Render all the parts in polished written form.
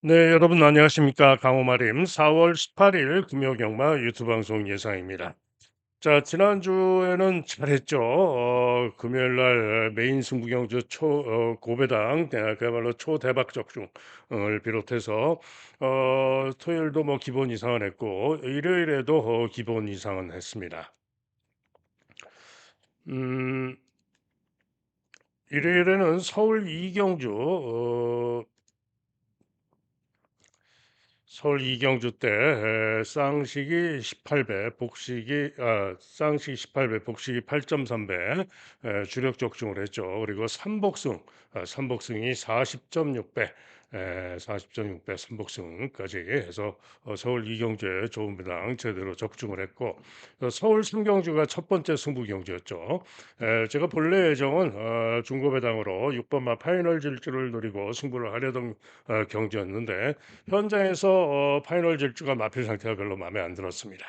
네, 여러분 안녕하십니까? 강호마림 4월 18일 금요경마 유튜브 방송 예상입니다. 자, 지난주에는 잘했죠. 금요일 날 메인 승부경주 고배당 그야말로 초대박 적중을 비롯해서 토요일도 뭐 기본 이상은 했고 일요일에도 기본 이상은 했습니다. 음, 일요일에는 서울 이경주 서울 이경주 때 쌍식이 18배, 쌍식이 18배, 복식이 8.3배 주력 적중을 했죠. 그리고 삼복승이 40.6배, 40.6배 삼복승까지 해서 서울 이경주에 좋은 배당 제대로 적중을 했고 서울 삼경주가 첫 번째 승부 경주였죠. 제가 본래 예정은 중고배당으로 6번마 파이널 질주를 노리고 승부를 하려던 경주였는데 현장에서 파이널 질주가 마필 상태가 별로 마음에 안 들었습니다.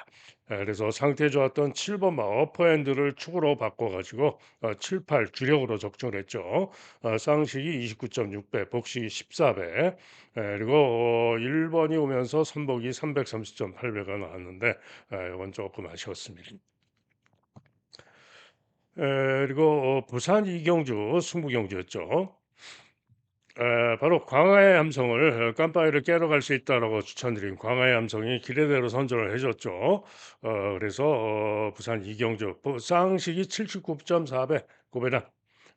그래서 상태 좋았던 7번 어퍼핸드를 축으로 바꿔가지고 7, 8 주력으로 적중을 했죠. 쌍식이 29.6배, 복식이 14배, 그리고 1번이 오면서 선복이 330.8배가 나왔는데 이건 조금 아쉬웠습니다. 그리고 부산 이경주 승부경주였죠. 바로 광화의 함성을 깜빡이를 깨러 갈 수 있다라고 추천드린 광화의 함성이 기대대로 선전을 해줬죠. 그래서 부산 이경주 쌍식이 79.4배 고배당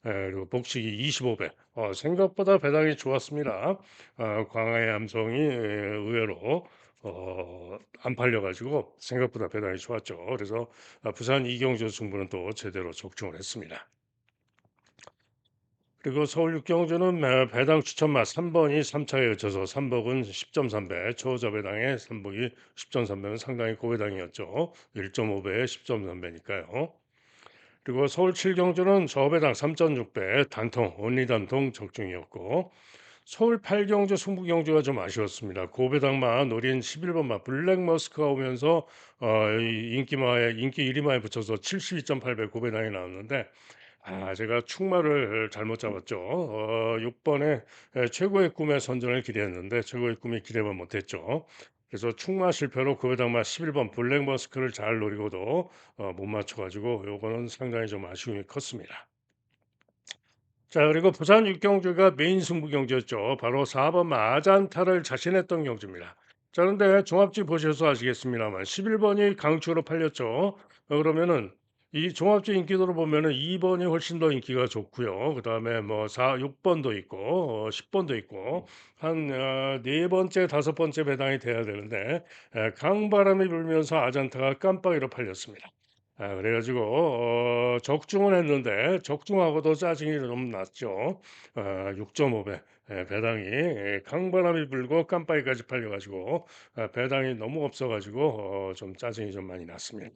그리고 복식이 25배 생각보다 배당이 좋았습니다. 광화의 함성이 의외로 안 팔려가지고 생각보다 배당이 좋았죠. 그래서 부산 이경주 승부는 또 제대로 적중을 했습니다. 그리고 서울 육경주는 배당 추천마 3번이 3차에 그쳐서 삼복은 10.3배, 초저 배당의 삼복이 10.3배는 상당히 고배당이었죠. 1.5배에 10.3배니까요. 그리고 서울 7경주는 저배당 3.6배, 단통, 온리 단통 적중이었고 서울 8경주, 승부경주가 좀 아쉬웠습니다. 고배당마 노린 11번마 블랙머스크가 오면서 인기 1위마에 붙여서 72.8배 고배당이 나왔는데 제가 축마를 잘못 잡았죠. 6번에 최고의 꿈의 선전을 기대했는데 최고의 꿈이 기대만 못했죠. 그래서 축마 실패로 고배당마 11번 블랙머스크를 잘 노리고도 못 맞춰가지고 요거는 상당히 좀 아쉬움이 컸습니다. 자, 그리고 부산 육경주가 메인 승부 경주였죠. 바로 4번 마잔타를 자신했던 경주입니다. 자, 그런데 종합지 보셔서 아시겠습니다만 11번이 강추로 팔렸죠. 그러면은 이 종합지 인기도로 보면은 2번이 훨씬 더 인기가 좋고요. 그다음에 뭐 6번도 있고 10번도 있고 한 네 번째, 다섯 번째 배당이 돼야 되는데 강바람이 불면서 아잔타가 깜빡이로 팔렸습니다. 그래가지고 적중은 했는데 적중하고도 짜증이 좀 났죠. 6.5배 배당이 강바람이 불고 깜빡이까지 팔려가지고 배당이 너무 없어가지고 좀 짜증이 좀 많이 났습니다.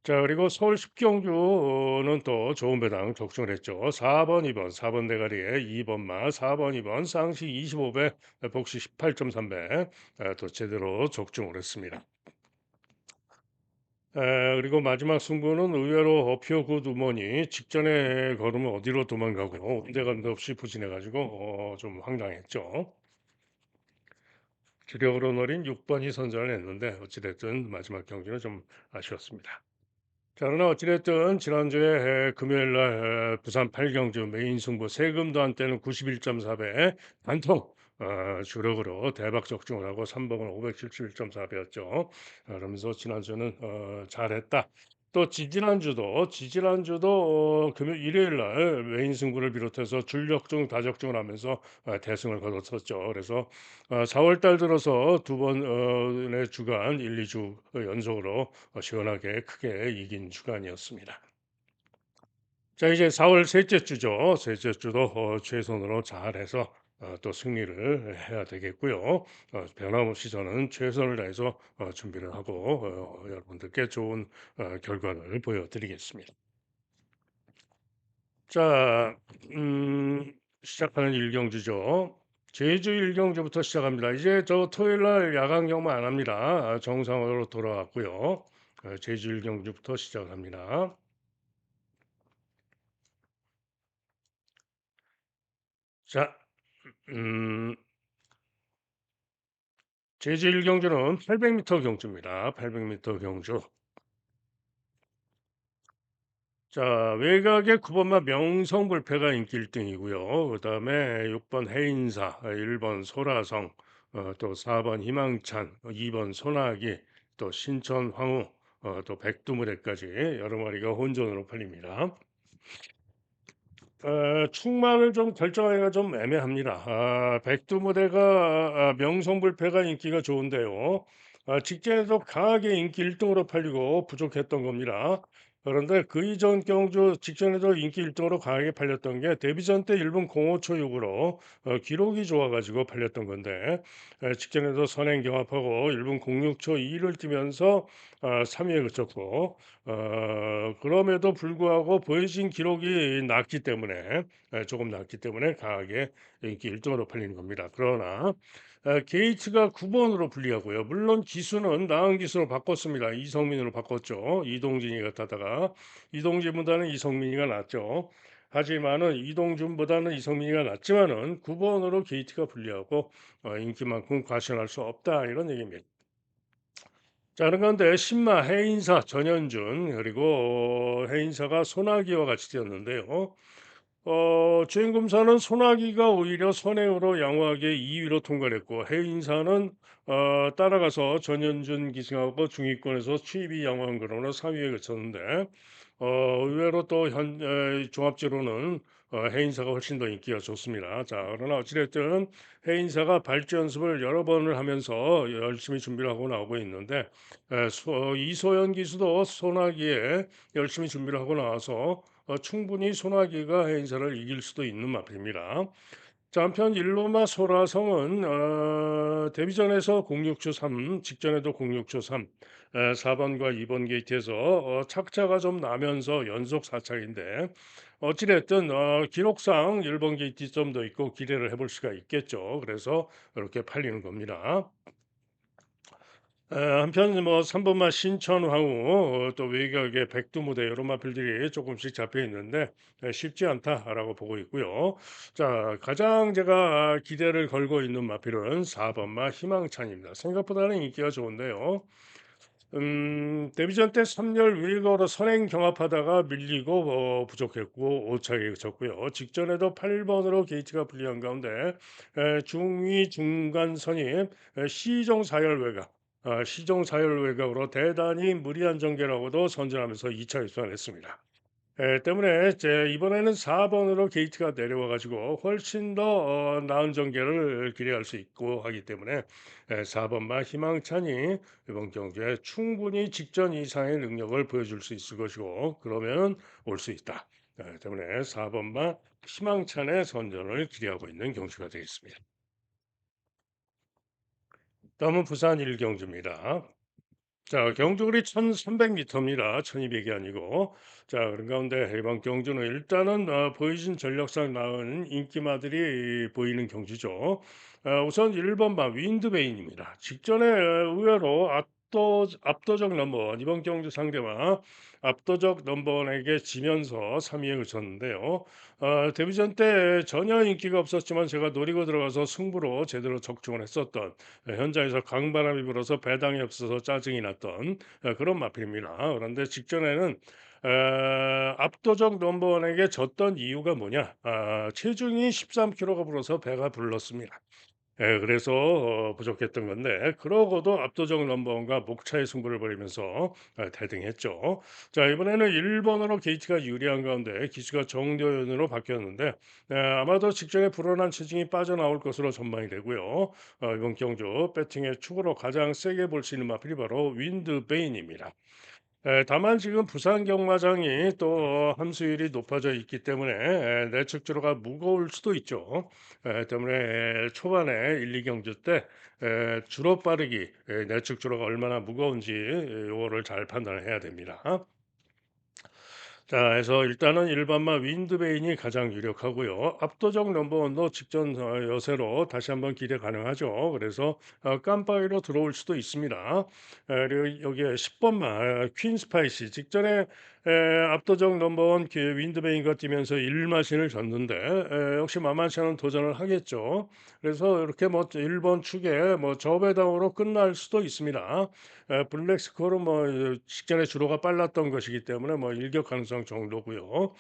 자, 그리고 서울 십경주는 또 좋은 배당 적중을 했죠. 4번, 2번, 4번 대가리에 2번마, 4번, 2번 쌍식 25배, 복시 18.3배 또 제대로 적중을 했습니다. 그리고 마지막 승부는 의외로 어피어 굿 우먼이 직전에 걸으면 어디로 도망가고 온데간데 없이 부진해가지고 좀 황당했죠. 주력으로 노린 6번이 선전을 했는데 어찌됐든 마지막 경기는 좀 아쉬웠습니다. 자, 그러나 어찌됐든 지난주에 금요일 날 부산 8경주 메인 승부 세금도 한때는 91.4배 단통 주력으로 대박 적중을 하고 3번은 571.4배였죠. 그러면서 지난주는 잘했다. 또 지지난주도 금요일 일요일 날 메인 승부를 비롯해서 줄적중 다적중을 하면서 대승을 거뒀었죠. 그래서 4월 달 들어서 두 번의 주간 1, 2주 연속으로 시원하게 크게 이긴 주간이었습니다. 자, 이제 4월 셋째 주죠. 셋째 주도 최선으로 잘해서 또 승리를 해야 되겠고요. 변함없이 저는 최선을 다해서 준비를 하고 여러분들께 좋은 결과를 보여드리겠습니다. 자, 시작하는 일경주죠. 제주 일경주부터 시작합니다. 이제 저 토요일 날 야간 경마 안 합니다. 정상으로 돌아왔고요. 제주 일경주부터 시작합니다. 자, 음, 제주 경주는 800m 경주입니다. 800m 경주. 자, 외곽의 9번마 명성불패가 인기 1등이고요. 그다음에 6번 해인사, 1번 소라성, 또 4번 희망찬, 2번 소나기, 또 신천 황후, 또 백두무대까지 여러 마리가 혼전으로 팔립니다. 충만을 좀 결정하기가 좀 애매합니다. 백두무대가 명성불패가 인기가 좋은데요. 직전에도 강하게 인기 1등으로 팔리고 부족했던 겁니다. 그런데 그 이전 경주 직전에도 인기 1등으로 강하게 팔렸던 게 데뷔전 때 1분 05초 6으로 기록이 좋아가지고 팔렸던 건데 직전에도 선행 경합하고 1분 06초 2를 뛰면서 3위에 그쳤고 그럼에도 불구하고 보여진 기록이 낮기 때문에 조금 낮기 때문에 강하게 인기 1등으로 팔리는 겁니다. 그러나 게이트가 9번으로 불리하고요. 물론 기수는 나은 기수로 바꿨습니다. 이성민으로 바꿨죠. 이동진이가 타다가 이동진보다는 이성민이가 낫죠. 하지만은 이동준보다는 이성민이가 낫지만은 9번으로 게이트가 불리하고 인기만큼 과시할 수 없다 이런 얘기입니다. 자, 그런 가운데 신마, 해인사, 전현준 그리고 해인사가 소나기와 같이 뛰었는데요. 주행검사는 소나기가 오히려 선행으로 양호하게 2위로 통과했고 해인사는 따라가서 전현준 기승하고 중위권에서 추입이 양호한 거로는 3위에 그쳤는데 의외로 또 종합지로는 해인사가 훨씬 더 인기가 좋습니다. 자, 그러나 어찌됐든 해인사가 발주 연습을 여러 번을 하면서 열심히 준비를 하고 나오고 있는데 이소연 기수도 소나기에 열심히 준비를 하고 나와서 충분히 소나기가 해인사를 이길 수도 있는 마필입니다. 자, 한편 일로마 소라성은 데뷔전에서 06초 3, 직전에도 06초 3, 4번과 2번 게이트에서 착자가 좀 나면서 연속 4착인데 어찌됐든 기록상 1번 게이트 좀 더 있고 기대를 해볼 수가 있겠죠. 그래서 이렇게 팔리는 겁니다. 한편 뭐 3번마 신천황후 또 외곽의 백두무대 이런 마필들이 조금씩 잡혀 있는데 쉽지 않다라고 보고 있고요. 자, 가장 제가 기대를 걸고 있는 마필은 4번마 희망찬입니다. 생각보다는 인기가 좋은데요. 데뷔전 때 3열 윌거로 선행 경합하다가 밀리고 부족했고 오차게 그쳤고요. 직전에도 8번으로 게이트가 불리한 가운데 중위 중간 선임 시종 사열 외곽 시종 사열 외곽으로 대단히 무리한 전개라고도 선전하면서 2차 입선을 했습니다. 때문에 이번에는 4번으로 게이트가 내려와 가지고 훨씬 더 나은 전개를 기대할 수 있고 하기 때문에 4번마 희망찬이 이번 경기에 충분히 직전 이상의 능력을 보여줄 수 있을 것이고 그러면 올 수 있다. 때문에 4번마 희망찬의 선전을 기대하고 있는 경주가 되겠습니다. 다음은 부산 1경주입니다. 자, 경주거리 1300m입니다. 1200이 아니고. 자, 그런 가운데 이번 경주는 일단은 보여진 전력상 나은 인기마들이 보이는 경주죠. 우선 1번마 윈드베인입니다. 직전에 의외로 압도적 넘버원, 이번 경주 상대와 압도적 넘버원에게 지면서 3위에 그쳤는데요. 데뷔전 때 전혀 인기가 없었지만 제가 노리고 들어가서 승부로 제대로 적중을 했었던 현장에서 강바람이 불어서 배당이 없어서 짜증이 났던 그런 마필입니다. 그런데 직전에는 압도적 넘버원에게 졌던 이유가 뭐냐? 체중이 13kg가 불어서 배가 불렀습니다. 그래서 부족했던 건데 그러고도 압도적 넘버원과 목차의 승부를 벌이면서 대등했죠. 자, 이번에는 1번으로 게이트가 유리한 가운데 기수가 정도현으로 바뀌었는데 아마도 직전에 불어난 체중이 빠져나올 것으로 전망이 되고요. 이번 경주 배팅의 축으로 가장 세게 볼 수 있는 마필이 바로 윈드베인입니다. 다만 지금 부산 경마장이 또 함수율이 높아져 있기 때문에 내측주로가 무거울 수도 있죠. 때문에 초반에 1, 2경주 때 주로 빠르기 내측주로가 얼마나 무거운지 요거를 잘 판단을 해야 됩니다. 자, 그래서 일단은 일반마 윈드베인이 가장 유력하고요. 압도적 넘버원도 직전 여세로 다시 한번 기대 가능하죠. 그래서 깜빡이로 들어올 수도 있습니다. 그리고 여기에 10번마 퀸 스파이시 직전에 압도적 넘버원 윈드베이가 뛰면서 1 마신을 졌는데 역시 만만치 않은 도전을 하겠죠. 그래서 이렇게 뭐 1번 축에 뭐 저배당으로 끝날 수도 있습니다. 블랙스코어는 뭐 직전에 주로가 빨랐던 것이기 때문에 뭐 일격 가능성 정도고요.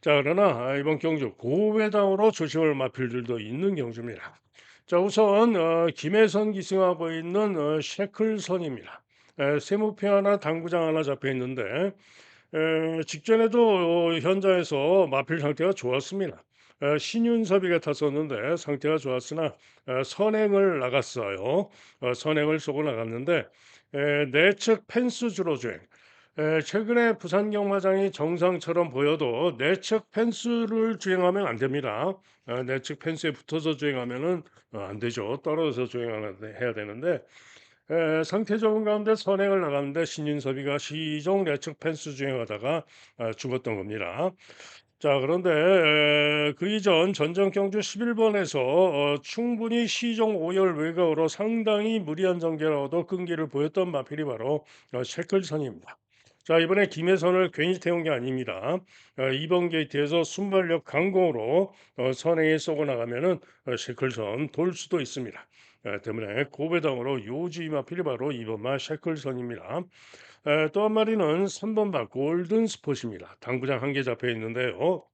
자, 그러나 이번 경주 고배당으로 조심할 마필들도 있는 경주입니다. 자, 우선 김혜선 기승하고 있는 셰클선입니다. 세무표 하나 당구장 하나 잡혀 있는데 직전에도 현장에서 마필 상태가 좋았습니다. 신윤섭이가 탔었는데 상태가 좋았으나 선행을 나갔어요. 선행을 쏘고 나갔는데 내측 펜스 주로 주행. 최근에 부산 경마장이 정상처럼 보여도 내측 펜스를 주행하면 안 됩니다. 내측 펜스에 붙어서 주행하면은 안 되죠. 떨어져서 주행해야 되는데 상태 좋은 가운데 선행을 나갔는데 신윤섭이가 시종 내측 펜스 주행하다가 죽었던 겁니다. 자, 그런데 그 이전 전정 경주 11번에서 충분히 시종 5열 외곽으로 상당히 무리한 전개라도 끈기를 보였던 마필이 바로 셰클선입니다. 자, 이번에 김혜선을 괜히 태운 게 아닙니다. 2번 게이트에서 순발력 강공으로 선행에 쏘고 나가면은 셰클선 돌 수도 있습니다. 때문에 고배당으로 요지 마필이 바로 2번마 셰클선입니다. 또 한 마리는 3번마 골든 스폿입니다. 당구장 한 개 잡혀 있는데요.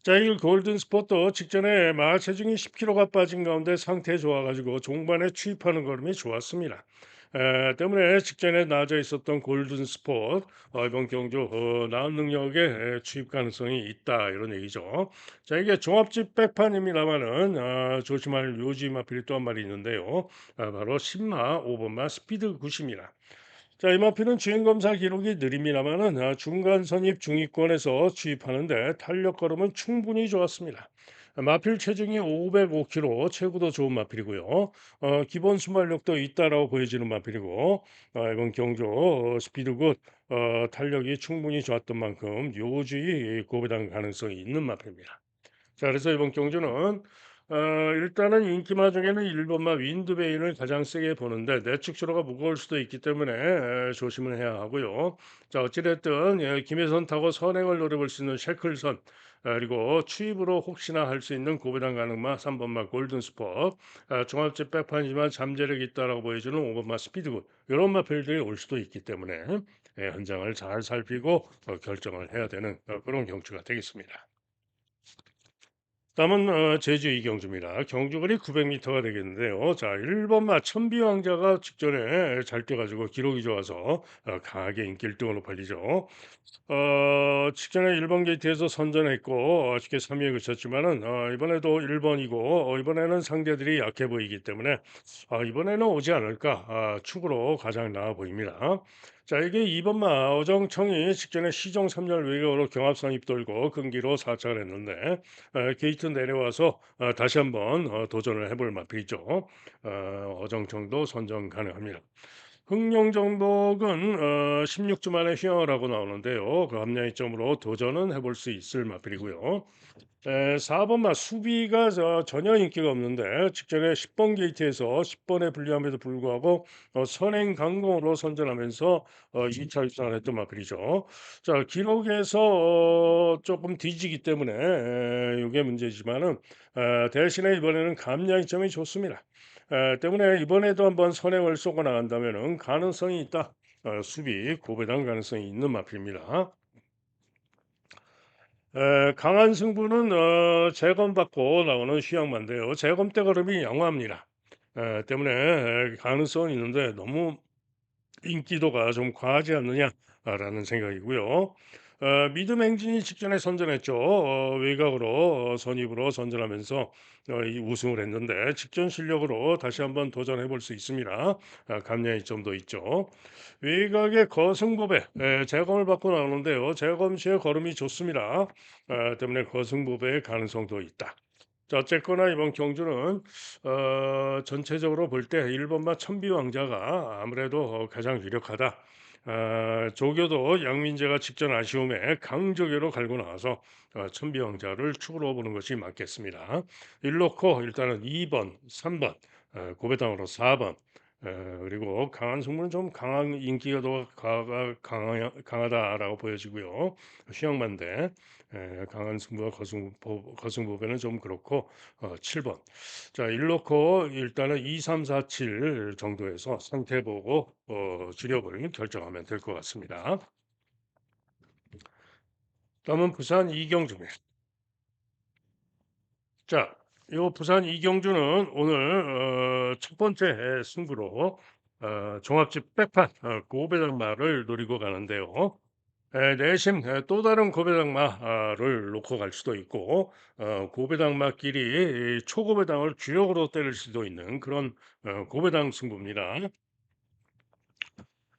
자, 이 골든 스폿도 직전에 마 체중이 10kg가 빠진 가운데 상태 좋아가지고 종반에 추입하는 걸음이 좋았습니다. 때문에 직전에 나아져 있었던 골든 스폿 이번 경주 나은 능력에 추입 가능성이 있다 이런 얘기죠. 자, 이게 종합집 백판입니다만은 조심할 요지 마필이 또 한 마리 있는데요. 바로 10마 5번마 스피드 굿입니다. 자, 이마피는 주행검사 기록이 느립니다만은 중간 선입 중위권에서 주입하는데 탄력 걸음은 충분히 좋았습니다. 마필 체중이 505kg, 체구도 좋은 마필이고요. 기본 순발력도 있다라고 보여지는 마필이고 이번 경주 스피드굿 탄력이 충분히 좋았던 만큼 요주의 고배당 가능성이 있는 마필입니다. 자, 그래서 이번 경주는 일단은 인기마 중에는 1 번마 윈드베인을 가장 세게 보는데 내측 주로가 무거울 수도 있기 때문에 조심을 해야 하고요. 자, 어찌 됐든 김혜선 타고 선행을 노려볼 수 있는 셰클선 그리고 추입으로 혹시나 할 수 있는 고배당 가능마 3 번마 골든스퍼 종합제 백판이지만 잠재력이 있다라고 보여주는 5 번마 스피드굿 이런 마필들이 올 수도 있기 때문에 현장을 잘 살피고 결정을 해야 되는 그런 경주가 되겠습니다. 다음은 제주 이경주입니다. 경주거리 900m가 되겠는데요. 자, 1번마 천비왕자가 직전에 잘 뛰어가지고 기록이 좋아서 강하게 인기 1등으로 팔리죠. 직전에 1번 게이트에서 선전했고 쉽게 3위에 그쳤지만은 이번에도 1번이고 이번에는 상대들이 약해 보이기 때문에 이번에는 오지 않을까 축으로 가장 나아 보입니다. 자, 이게 2번마 어정청이 직전에 시종 3열 외곽으로 경합선 입돌고 근기로 4착을 했는데 게이트 내려와서 다시 한번 도전을 해볼 맛이죠. 어정청도 선정 가능합니다. 흥룡정복은 16주 만에 휘어라고 나오는데요. 그 합리화점으로 도전은 해볼 수 있을 마필이고요. 4번마 수비가 전혀 인기가 없는데 직전에 10번 게이트에서 10번에 불리함에도 불구하고 선행 강공으로 선전하면서 2차 입상을 했던 마필이죠. 자, 기록에서 조금 뒤지기 때문에 이게 문제지만은 대신에 이번에는 감량점이 좋습니다. 때문에 이번에도 한번 선행을 쏘고 나간다면은 가능성이 있다. 수비 고배당 가능성이 있는 마필입니다. 강한 승부는 재검받고 나오는 휴양만인데요. 재검 때 걸음이 양호합니다. 때문에 가능성은 있는데 너무 인기도가 좀 과하지 않느냐라는 생각이고요. 믿음 행진이 직전에 선전했죠. 외곽으로 선입으로 선전하면서 이 우승을 했는데 직전 실력으로 다시 한번 도전해 볼 수 있습니다. 감량의 점도 있죠. 외곽의 거승법에 재검을 받고 나오는데요. 재검 시에 걸음이 좋습니다. 때문에 거승법의 가능성도 있다. 자, 어쨌거나 이번 경주는 전체적으로 볼 때 1번마 천비왕자가 아무래도 가장 유력하다. 조교도 양민재가 직전 아쉬움에 강조교로 갈고 나와서 천비왕자를 축으로 보는 것이 맞겠습니다. 일 놓고 일단은 2번, 3번, 고배당으로 4번, 그리고 강한 승부는 좀 강한 인기가 더 강하다라고 보여지고요. 휴양만대 강한 승부와 거승보배는 좀 그렇고 7번. 자, 일놓고 일단은 2, 3, 4, 7 정도에서 상태 보고 주력을 결정하면 될 것 같습니다. 다음은 부산 이경주입니다. 자, 요 부산 이경주는 오늘 첫 번째 승부로 종합집 백판 고배당마를 노리고 가는데요. 내심 또 다른 고배당마를 놓고 갈 수도 있고 고배당마끼리 이 초고배당을 주력으로 때릴 수도 있는 그런 고배당 승부입니다.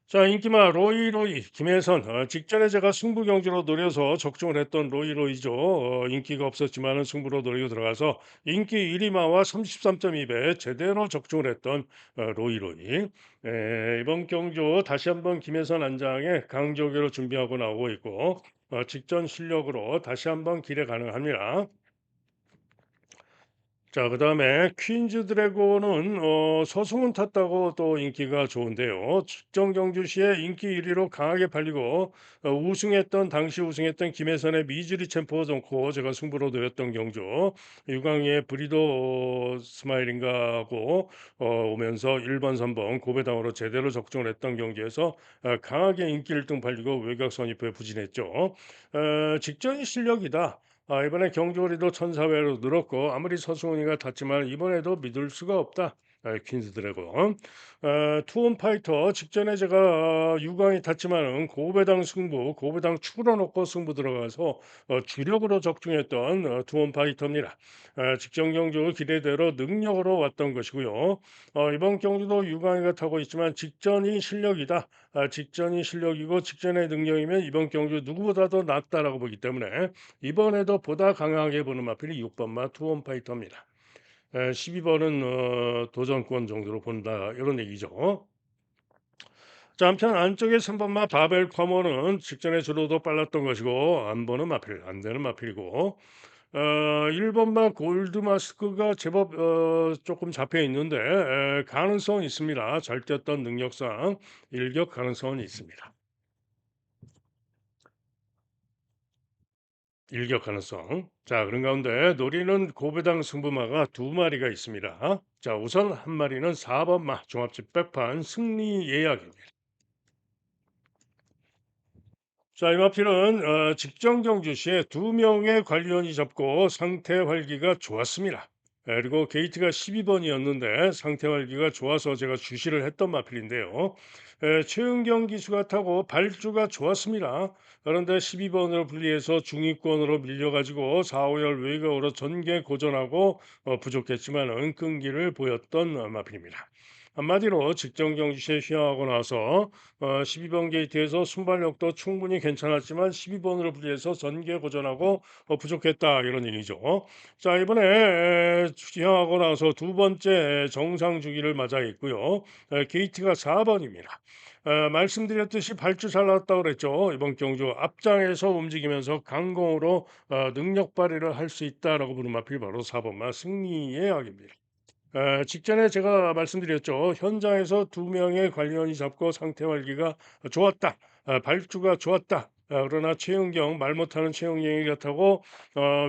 자, 인기마 로이로이 김혜선 직전에 제가 승부 경주로 노려서 적중을 했던 로이로이죠. 인기가 없었지만은 승부로 노리고 들어가서 인기 1위마와 33.2배 제대로 적중을 했던 로이로이. 이번 경주 다시 한번 김혜선 안장에 강조교로 준비하고 나오고 있고 직전 실력으로 다시 한번 기대 가능합니다. 자, 그다음에 퀸즈 드래곤은 서승훈 탔다고 또 인기가 좋은데요. 측정 경주시에 인기 1위로 강하게 팔리고 우승했던 당시 우승했던 김혜선의 미주리 챔프 정코 제가 승부로 드렸던 경주 유광희의 브리도 스마일인가 하고 오면서 1번, 3번 고배당으로 제대로 적중을 했던 경기에서 강하게 인기 1등 팔리고 외곽 선입부에 부진했죠. 직전이 실력이다. 이번에 경주거리도 1,400로 늘었고 아무리 서승훈이가 탔지만 이번에도 믿을 수가 없다. 퀸즈 드래곤. 투혼 파이터 직전에 제가 유광이 탔지만은 고배당 승부, 고배당 축으로 놓고 승부 들어가서 주력으로 적중했던 투혼 파이터입니다. 직전 경주 기대대로 능력으로 왔던 것이고요. 이번 경주도 유광이가 타고 있지만 직전이 실력이다. 직전이 실력이고 직전의 능력이면 이번 경주 누구보다도 낫다라고 보기 때문에 이번에도 보다 강하게 보는 마필이 6번 마 투원 파이터입니다. 12번은 도전권 정도로 본다 이런 얘기죠. 자, 한편 안쪽에 3번 마 바벨 커머는 직전에 주로도 빨랐던 것이고 안 보는 마필, 안 되는 마필이고 1번 마 골드 마스크가 제법 조금 잡혀 있는데 가능성은 있습니다. 잘 뛰었던 능력상 일격 가능성은 있습니다. 일격 가능성. 자, 그런 가운데 노리는 고배당 승부마가 두 마리가 있습니다. 자, 우선 한 마리는 4번 마 종합집 백판 승리 예약입니다. 자, 이 마필은 직전 경주 시에 두 명의 관리원이 잡고 상태 활기가 좋았습니다. 그리고 게이트가 12번이었는데 상태 활기가 좋아서 제가 주시를 했던 마필인데요. 최은경 기수가 타고 발주가 좋았습니다. 그런데 12번으로 분리해서 중위권으로 밀려가지고 4, 5열 외곽으로 전개 고전하고 부족했지만은 끈기를 보였던 마필입니다. 한마디로 직전 경주시에 휘황하고 나서 12번 게이트에서 순발력도 충분히 괜찮았지만 12번으로 분리해서 전개 고전하고 부족했다 이런 얘기죠. 자, 이번에 휘황하고 나서 두 번째 정상 주기를 맞아 있고요. 게이트가 4번입니다. 말씀드렸듯이 발주 잘 나왔다고 그랬죠. 이번 경주 앞장에서 움직이면서 강공으로 능력 발휘를 할 수 있다라고 부른 마필 바로 4번마 승리의 약입니다. 직전에 제가 말씀드렸죠. 현장에서 두 명의 관리원이 잡고 상태 관리가 좋았다. 발주가 좋았다. 그러나 최은경 말 못하는 최은경이 같다고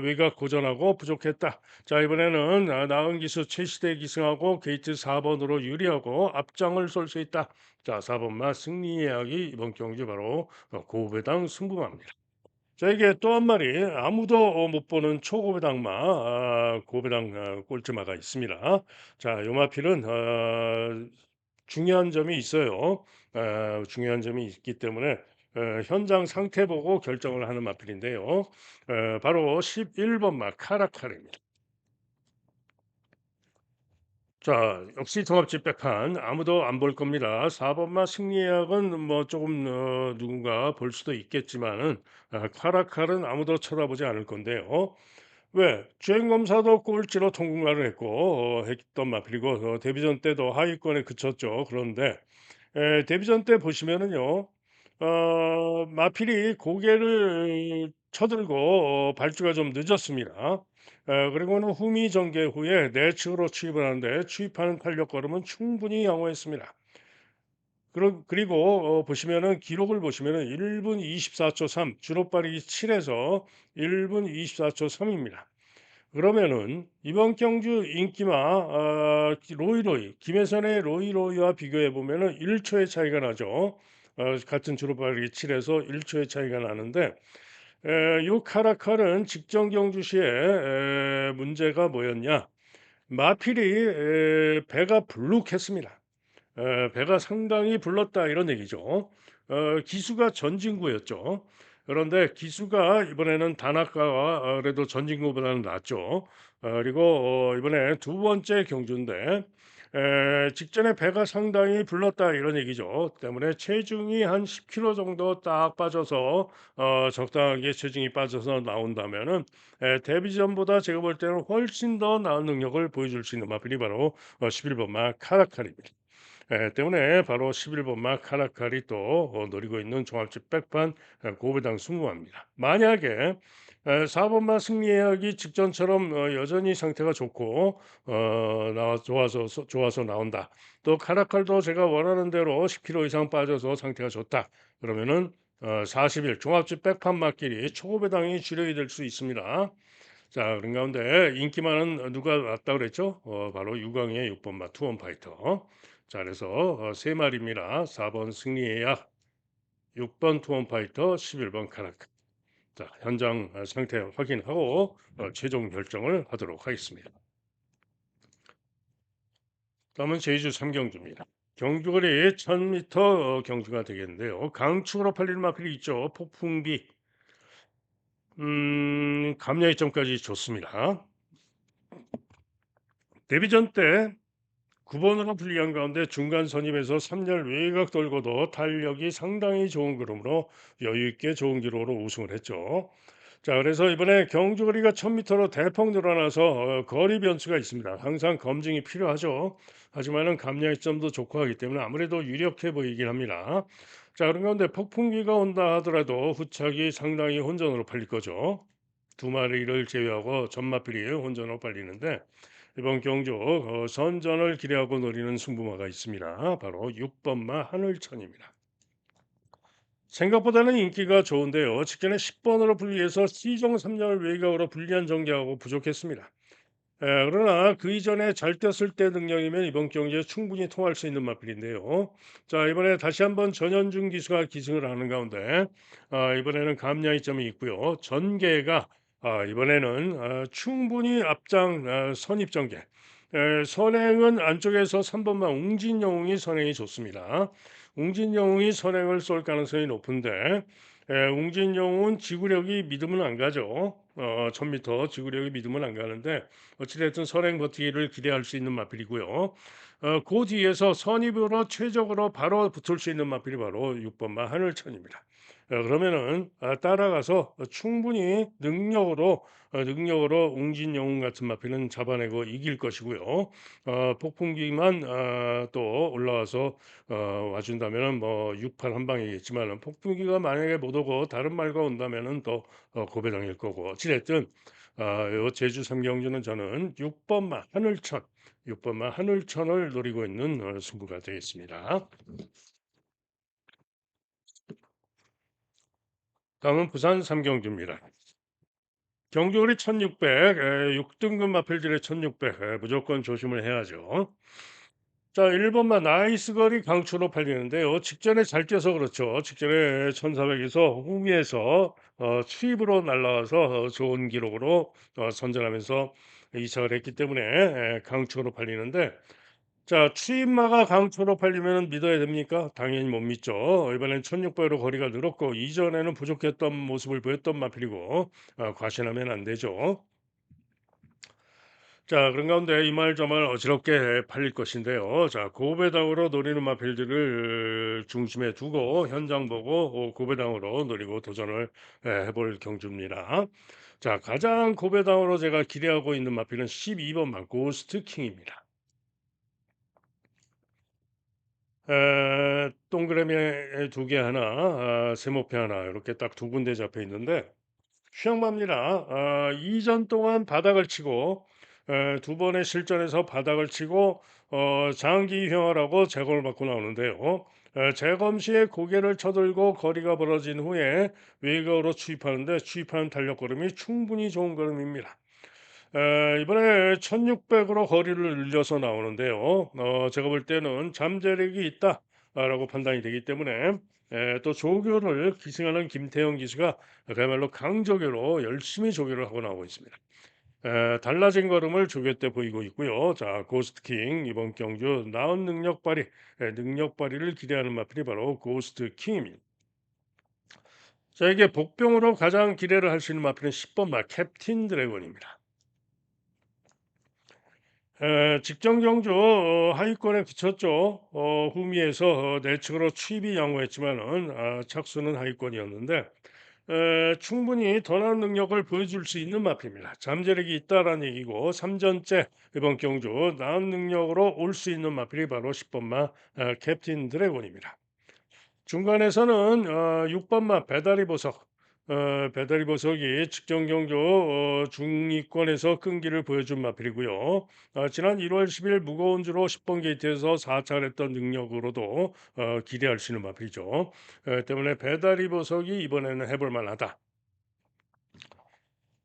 외곽 고전하고 부족했다. 자, 이번에는 나은 기수 최시대 기승하고 게이트 4번으로 유리하고 앞장을 쏠 수 있다. 자, 4번마 승리 예약이 이번 경기 바로 고배당 승부입니다. 자, 이게 또 한 마리 아무도 못 보는 초고배당마 고배당 꼴찌마가 있습니다. 자, 요 마필은 중요한 점이 있어요. 중요한 점이 있기 때문에 현장 상태 보고 결정을 하는 마필인데요. 바로 11번 마 카라카르입니다. 자, 역시 종합집 백판 아무도 안 볼 겁니다. 4번마 승리약은 뭐 조금 누군가 볼 수도 있겠지만은 카라칼은 아무도 쳐다보지 않을 건데요. 왜? 주행 검사도 꼴찌로 통과를 했고 했던 마필이고 데뷔전 때도 하위권에 그쳤죠. 그런데 데뷔전 때 보시면은요. 마필이 고개를 쳐들고 발주가 좀 늦었습니다. 그리고는 후미 전개 후에 내측으로 추입을 하는데 추입하는 탄력 걸음은 충분히 양호했습니다. 그리고 보시면은 기록을 보시면은 1분 24초 3, 주로 빠르기 7에서 1분 24초 3 입니다. 그러면은 이번 경주 인기마 로이로이 김혜선의 로이로이와 비교해 보면은 1 초의 차이가 나죠. 같은 주로 빠르기 7에서 1 초의 차이가 나는데 요 카라칼은 직전 경주 시에 문제가 뭐였냐? 마필이 배가 불룩했습니다. 배가 상당히 불렀다 이런 얘기죠. 기수가 전진구였죠. 그런데 기수가 이번에는 단아까와 그래도 전진구보다는 낫죠. 그리고 이번에 두 번째 경주인데 직전에 배가 상당히 불렀다 이런 얘기죠. 때문에 체중이 한 10kg 정도 딱 빠져서 적당하게 체중이 빠져서 나온다면은 데뷔전보다 제가 볼 때는 훨씬 더 나은 능력을 보여줄 수 있는 마필이 바로 11번 마 카라칼입니다. 때문에 바로 11번 마 카라칼이 또 노리고 있는 종합집 백판 고배당 승무합니다. 만약에 4번 마 승리하기 직전처럼 여전히 상태가 좋고 좋아서 나온다. 또 카라칼도 제가 원하는 대로 10kg 이상 빠져서 상태가 좋다. 그러면은 40일 종합집 백판 맞길이 초고배당이 주력이 될 수 있습니다. 자, 그런 가운데 인기 많은 누가 왔다 그랬죠? 바로 유광의 6번 마 투원 파이터. 자, 그래서 세 마리입니다. 4번 승리해야 6번 투원 파이터, 11번 카라카. 자, 현장 상태 확인하고 최종 결정을 하도록 하겠습니다. 다음은 제주 3경주입니다. 경주거리 1000m 경주가 되겠는데요. 강축으로 팔리는 마필이 있죠. 폭풍비. 감야 이점까지 좋습니다. 데뷔전 때 9번으로 불리한 가운데 중간 선임에서 3열 외곽 돌고도 탄력이 상당히 좋은 그러므로 여유 있게 좋은 기록으로 우승을 했죠. 자, 그래서 이번에 경주 거리가 1000m로 대폭 늘어나서 거리 변수가 있습니다. 항상 검증이 필요하죠. 하지만은 감량의 점도 좋고 하기 때문에 아무래도 유력해 보이긴 합니다. 자, 그런 가운데 폭풍비가 온다 하더라도 후착이 상당히 혼전으로 팔릴 거죠. 두 마리를 제외하고 전마필이 혼전으로 팔리는데 이번 경주 선전을 기대하고 노리는 승부마가 있습니다. 바로 6번마 하늘천입니다. 생각보다는 인기가 좋은데요. 직전에 10번으로 분리해서 C종 3열 외곽으로 불리한 전개하고 부족했습니다. 그러나 그 이전에 잘 뛰었을 때 능력이면 이번 경기에 충분히 통할 수 있는 마필인데요. 자, 이번에 다시 한번 전현중 기수가 기승을 하는 가운데 이번에는 감량이 점이 있고요. 전개가 이번에는 충분히 앞장 선입 전개. 선행은 안쪽에서 3번만 웅진영웅이 선행이 좋습니다. 웅진영웅이 선행을 쏠 가능성이 높은데 웅진영웅은 지구력이 믿으면 안 가죠. 1000m 지구력이 믿으면 안 가는데 어찌됐든 선행 버티기를 기대할 수 있는 마필이고요. 그 뒤에서 선입으로 최적으로 바로 붙을 수 있는 마필이 바로 6번마 하늘천입니다. 그러면은 따라가서 충분히 능력으로 웅진영웅 같은 마필은 잡아내고 이길 것이고요. 폭풍기만 또 올라와서 와준다면은 뭐 6, 8 한 방이겠지만은 폭풍기가 만약에 못 오고 다른 말과 온다면은 또 고배당일 거고 어찌됐든 요 제주 삼경주는 저는 6번마 하늘천을 노리고 있는 승부가 되겠습니다. 다음은 부산 삼경주입니다. 경주거리 1600, 6등급 마필들의 1600 무조건 조심을 해야죠. 자, 1번만 나이스 거리 강추로 팔리는데요. 직전에 잘 뛰어서 그렇죠. 직전에 1400에서 후미에서 추입으로 날라와서 좋은 기록으로 선전하면서 이착을 했기 때문에 강추로 팔리는데 자, 추임마가 강추로 팔리면 믿어야 됩니까? 당연히 못 믿죠. 이번엔 1600으로 거리가 늘었고 이전에는 부족했던 모습을 보였던 마필이고 과신하면 안 되죠. 자, 그런 가운데 이 말 저 말 어지럽게 팔릴 것인데요. 자, 고배당으로 노리는 마필들을 중심에 두고 현장 보고 고배당으로 노리고 도전을 해볼 경주입니다. 자, 가장 고배당으로 제가 기대하고 있는 마필은 12번만 고스트 킹입니다. 동그라미 두 개 하나, 세모표 하나 이렇게 딱 두 군데 잡혀 있는데 슈양마입니다. 2전 동안 바닥을 치고 두 번의 실전에서 바닥을 치고 장기 휴양하라고 재검을 받고 나오는데요. 재검 시에 고개를 쳐들고 거리가 벌어진 후에 외곽으로 추입하는데 추입하는 달력 걸음이 충분히 좋은 걸음입니다. 이번에 1600으로 거리를 늘려서 나오는데요. 제가 볼 때는 잠재력이 있다라고 판단이 되기 때문에 또 조교를 기승하는 김태형 기수가 그야말로 강조교로 열심히 조교를 하고 나오고 있습니다. 달라진 걸음을 조교 때 보이고 있고요. 자, 고스트킹 이번 경주 나은 능력 발휘를 기대하는 마필이 바로 고스트킹입니다. 자, 이게 복병으로 가장 기대를 할 수 있는 마필은 10번 마 캡틴 드래곤입니다. 직전 경주 하위권에 그쳤죠. 후미에서 내측으로 추입이 양호했지만은 착수는 하위권이었는데 충분히 더 나은 능력을 보여줄 수 있는 마필입니다. 잠재력이 있다라는 얘기고 3전째 이번 경주 나은 능력으로 올 수 있는 마필이 바로 10번마 캡틴 드래곤입니다. 중간에서는 6번마 배다리 보석. 배다리 보석이 직전 경주 중위권에서 끈기를 보여준 마필이고요. 지난 1월 10일 무거운 주로 10번 게이트에서 4차를 했던 능력으로도 기대할 수 있는 마필이죠. 때문에 배다리 보석이 이번에는 해볼 만하다.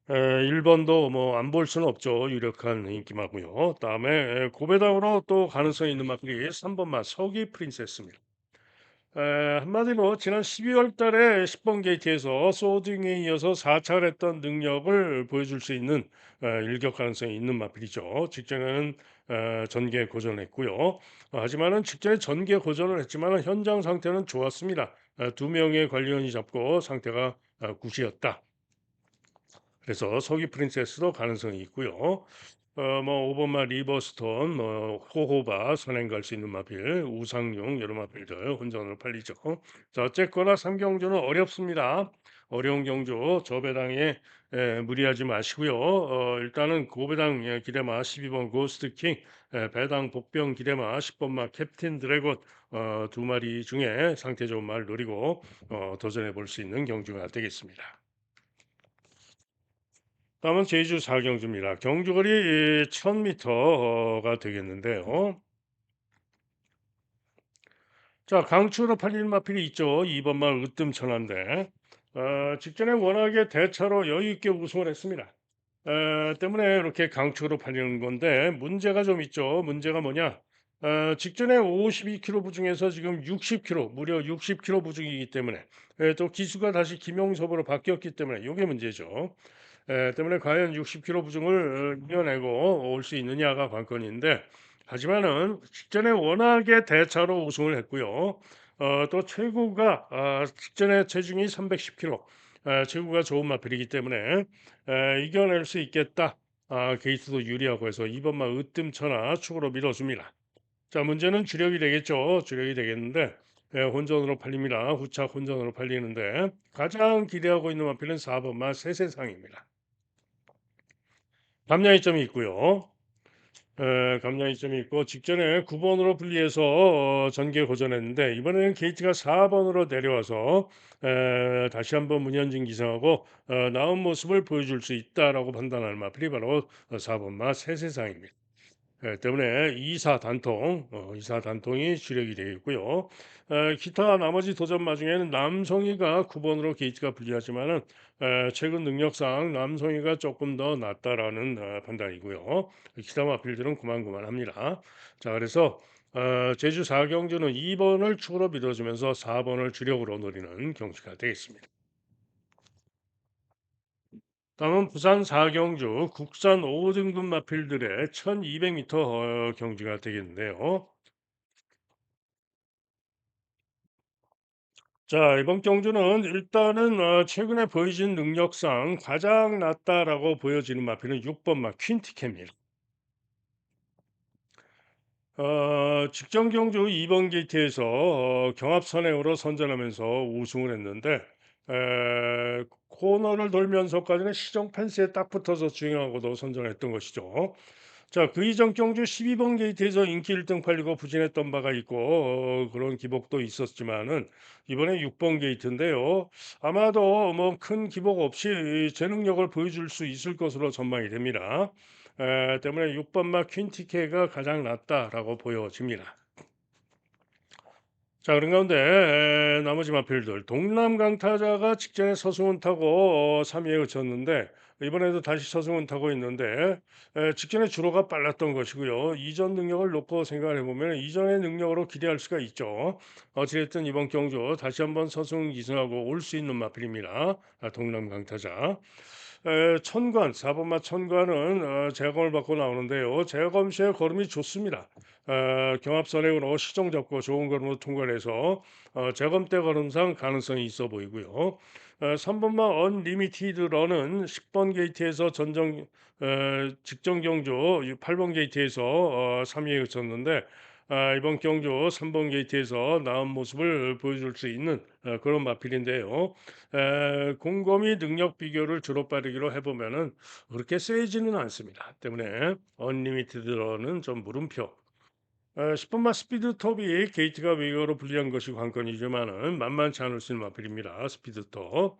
1번도 뭐 안 볼 수는 없죠. 유력한 인기마고요. 다음에 고배당으로 또 가능성이 있는 마필이 3번마 서기 프린세스입니다. 한마디로 지난 12월 달에 10번 게이트에서 소딩에 이어서 4차를 했던 능력을 보여줄 수 있는 일격 가능성이 있는 마필이죠. 직전에는 전개 고전했고요. 하지만은 직전에 전개 고전을 했지만 현장 상태는 좋았습니다. 두 명의 관리원이 잡고 상태가 굿이었다. 그래서 서기 프린세스도 가능성이 있고요. 뭐 오버마 리버스톤, 뭐 호호바 선행 갈 수 있는 마필, 우상용 여러 마필들 혼전으로 팔리죠. 자, 어쨌거나 삼경주는 어렵습니다. 어려운 경주 저 배당에 무리하지 마시고요. 일단은 고배당 기대마 12번 고스트킹, 배당 복병 기대마 10번마 캡틴 드래곤 두 마리 중에 상태 좋은 말 노리고 도전해 볼 수 있는 경주가 되겠습니다. 다음은 제주 4경주입니다. 경주거리 1000m가 되겠는데요. 자, 강추로 팔리는 마필이 있죠. 2번만 으뜸천한데 직전에 워낙에 대차로 여유 있게 우승을 했습니다. 때문에 이렇게 강추로 팔리는 건데 문제가 좀 있죠. 문제가 뭐냐? 직전에 52km 부중에서 지금 60km, 무려 60km 부중이기 때문에 또 기수가 다시 김용섭으로 바뀌었기 때문에 이게 문제죠. 때문에 과연 60km 부중을 이겨내고 올 수 있느냐가 관건인데 하지만은 직전에 워낙에 대차로 우승을 했고요. 또 최고가 직전에 체중이 310kg, 최고가 좋은 마필이기 때문에 이겨낼 수 있겠다. 게이트도 유리하고 해서 2번만 으뜸쳐나 축으로 밀어줍니다. 자, 문제는 주력이 되겠죠. 주력이 되겠는데 혼전으로 팔립니다. 후착 혼전으로 팔리는데 가장 기대하고 있는 마필은 4번만 세세상입니다. 감량이점이 있고요. 감량이점이 있고 직전에 9번으로 분리해서 전개 고전했는데 이번에는 게이트가 4번으로 내려와서 다시 한번 문현진 기사하고 나은 모습을 보여줄 수 있다라고 판단할 마필이 바로 4번마 세세상입니다. 때문에 이사 단통이 주력이 되겠고요. 기타 나머지 도전마 중에는 남성희가 9번으로 게이트가 불리하지만은 최근 능력상 남성희가 조금 더 낫다라는 판단이고요. 기타 마필들은 그만합니다. 자, 그래서 제주 4경주는 2번을 축으로 밀어주면서 4번을 주력으로 노리는 경주가 되겠습니다. 다음은 부산 4경주 국산 5등급 마필들의 1200m 경주가 되겠는데요. 자, 이번 경주는 일단은 최근에 보여진 능력상 가장 낫다라고 보여지는 마필은 6번 마 퀸티케입니다. 직전 경주 2번 게이트에서 경합 선행으로 선전하면서 우승을 했는데 코너를 돌면서까지는 시정 펜스에 딱 붙어서 주행하고도 선전했던 것이죠. 자, 그 이전 경주 12번 게이트에서 인기 1등 팔리고 부진했던 바가 있고 그런 기복도 있었지만은 이번에 6번 게이트인데요. 아마도 뭐 큰 기복 없이 제 능력을 보여줄 수 있을 것으로 전망이 됩니다. 때문에 6번 마 퀸티케가 가장 낫다라고 보여집니다. 자, 그런 가운데 나머지 마필들 동남 강타자가 직전에 서승훈 타고 3위에 그쳤는데 이번에도 다시 서승훈 타고 있는데 직전에 주로가 빨랐던 것이고요. 이전 능력을 놓고 생각을 해보면 이전의 능력으로 기대할 수가 있죠. 어찌됐든 이번 경주 다시 한번 서승훈 기승하고 올 수 있는 마필입니다. 동남 강타자. 천관 4번마 천관은 재검을 받고 나오는데요. 재검 시에 걸음이 좋습니다. 경합 선행으로 시정 잡고 좋은 걸음으로 통과를 해서 재검 때 걸음상 가능성이 있어 보이고요. 3번마 언리미티드 런은 10번 게이트에서 직전 경주 8번 게이트에서 3위에 그쳤는데 이번 경주 3번 게이트에서 나은 모습을 보여줄 수 있는 그런 마필인데요. 곰곰이 능력 비교를 주로 빠르기로 해보면은 그렇게 세지는 않습니다. 때문에 언리미티드로는 좀 물음표. 10분만 스피드 톱이 게이트가 외곽으로 불리한 것이 관건이지만은 만만치 않을 수 있는 마필입니다. 스피드 톱.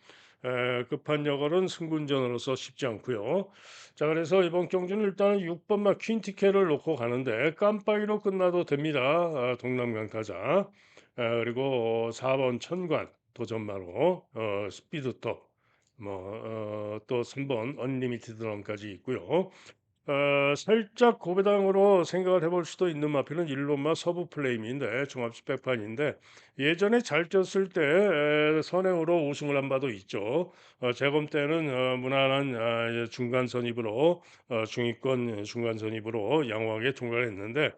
급한 여걸은 승군전으로서 쉽지 않고요. 자, 그래서 이번 경주는 일단은 6번마 퀸티케를 놓고 가는데 깜빡이로 끝나도 됩니다. 동남강 타자. 그리고 4번 천관 도전마로 스피드 톱. 또 3번 언리미티드 런까지 있고요. 살짝 고배당으로 생각을 해볼 수도 있는 마필은 일본마 서부 플레임인데 종합 스펙판인데 예전에 잘 쪘을 때 선행으로 우승을 한 바도 있죠. 재검 때는 무난한 중간 선입으로 중위권 중간 선입으로 양호하게 통과를 했는데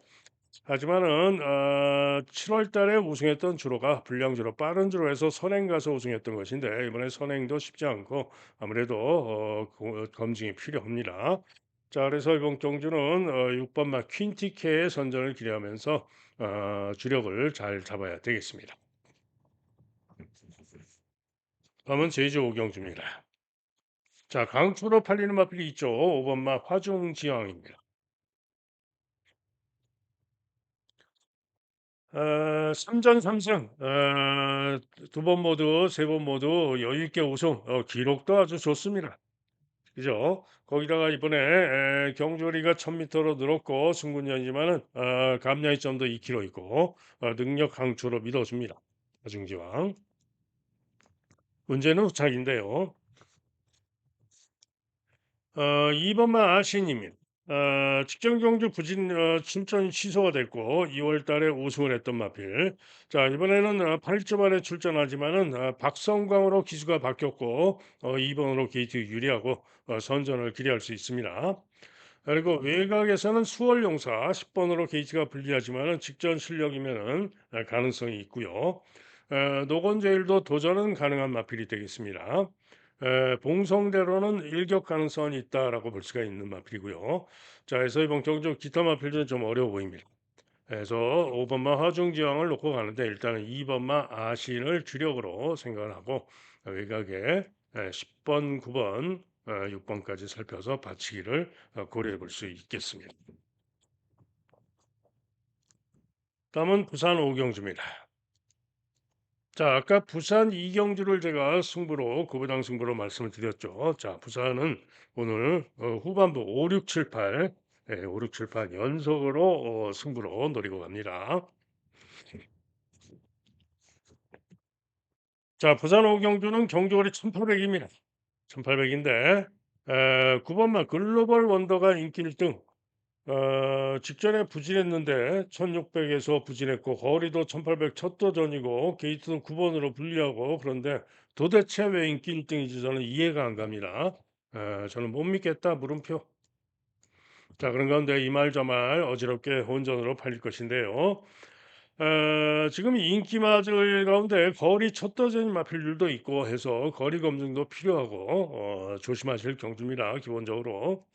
하지만은 7월 달에 우승했던 주로가 불량주로 빠른 주로에서 선행 가서 우승했던 것인데 이번에 선행도 쉽지 않고 아무래도 검증이 필요합니다. 자, 그래서 이번 경주는 6번 마 퀸티케의 선전을 기대하면서 주력을 잘 잡아야 되겠습니다. 다음은 제주 오경주입니다. 자, 강추로 팔리는 마필이 있죠. 5번 마 화중지왕입니다. 3전 3승, 두 번 모두, 세 번 모두 여유 있게 우승, 기록도 아주 좋습니다. 그죠? 거기다가 이번에 경주리가 1000m로 늘었고 승군전이지만은 감량이 좀 더 2km 있고 능력 강추로 믿어줍니다. 하중지왕. 문제는 후착인데요. 2번만 아신입니다. 직전 경주 부진 출전이 취소가 됐고 2월 달에 우승을 했던 마필. 자, 이번에는 8점 안에 출전하지만은 박성광으로 기수가 바뀌었고 2번으로 게이트 유리하고 선전을 기대할 수 있습니다. 그리고 외곽에서는 수월용사 10번으로 게이트가 불리하지만은 직전 실력이면은 가능성이 있고요. 노건제일도 도전은 가능한 마필이 되겠습니다. 봉성대로는 일격 가능성이 있다라고 볼 수가 있는 마필이고요. 자, 그래서 이번 경주 기타 마필들은 좀 어려워 보입니다. 그래서 5번마 화중지왕을 놓고 가는데 일단은 2번마 아신을 주력으로 생각을 하고 외곽에 10번, 9번, 6번까지 살펴서 바치기를 고려해 볼 수 있겠습니다. 다음은 부산 오경주입니다. 자, 아까 부산 이경주를 제가 승부로 구부당 승부로 말씀을 드렸죠. 자, 부산은 오늘 후반부 5, 6, 7, 8, 5, 6, 7, 8 연속으로 승부로 노리고 갑니다. 자, 부산 오경주는 경주거리 1800입니다. 1800인데 9번만 글로벌 원더가 인기 1등. 직전에 부진했는데 1600에서 부진했고 거리도 1800 첫 도전이고 게이트는 9번으로 불리하고 그런데 도대체 왜 인기 1등인지 저는 이해가 안 갑니다. 저는 못 믿겠다 물음표. 자, 그런 가운데 이 말 저 말 어지럽게 혼전으로 팔릴 것인데요. 지금 인기마저 가운데 거리 첫 도전이 마필률도 있고 해서 거리 검증도 필요하고 조심하실 경주입니다. 기본적으로.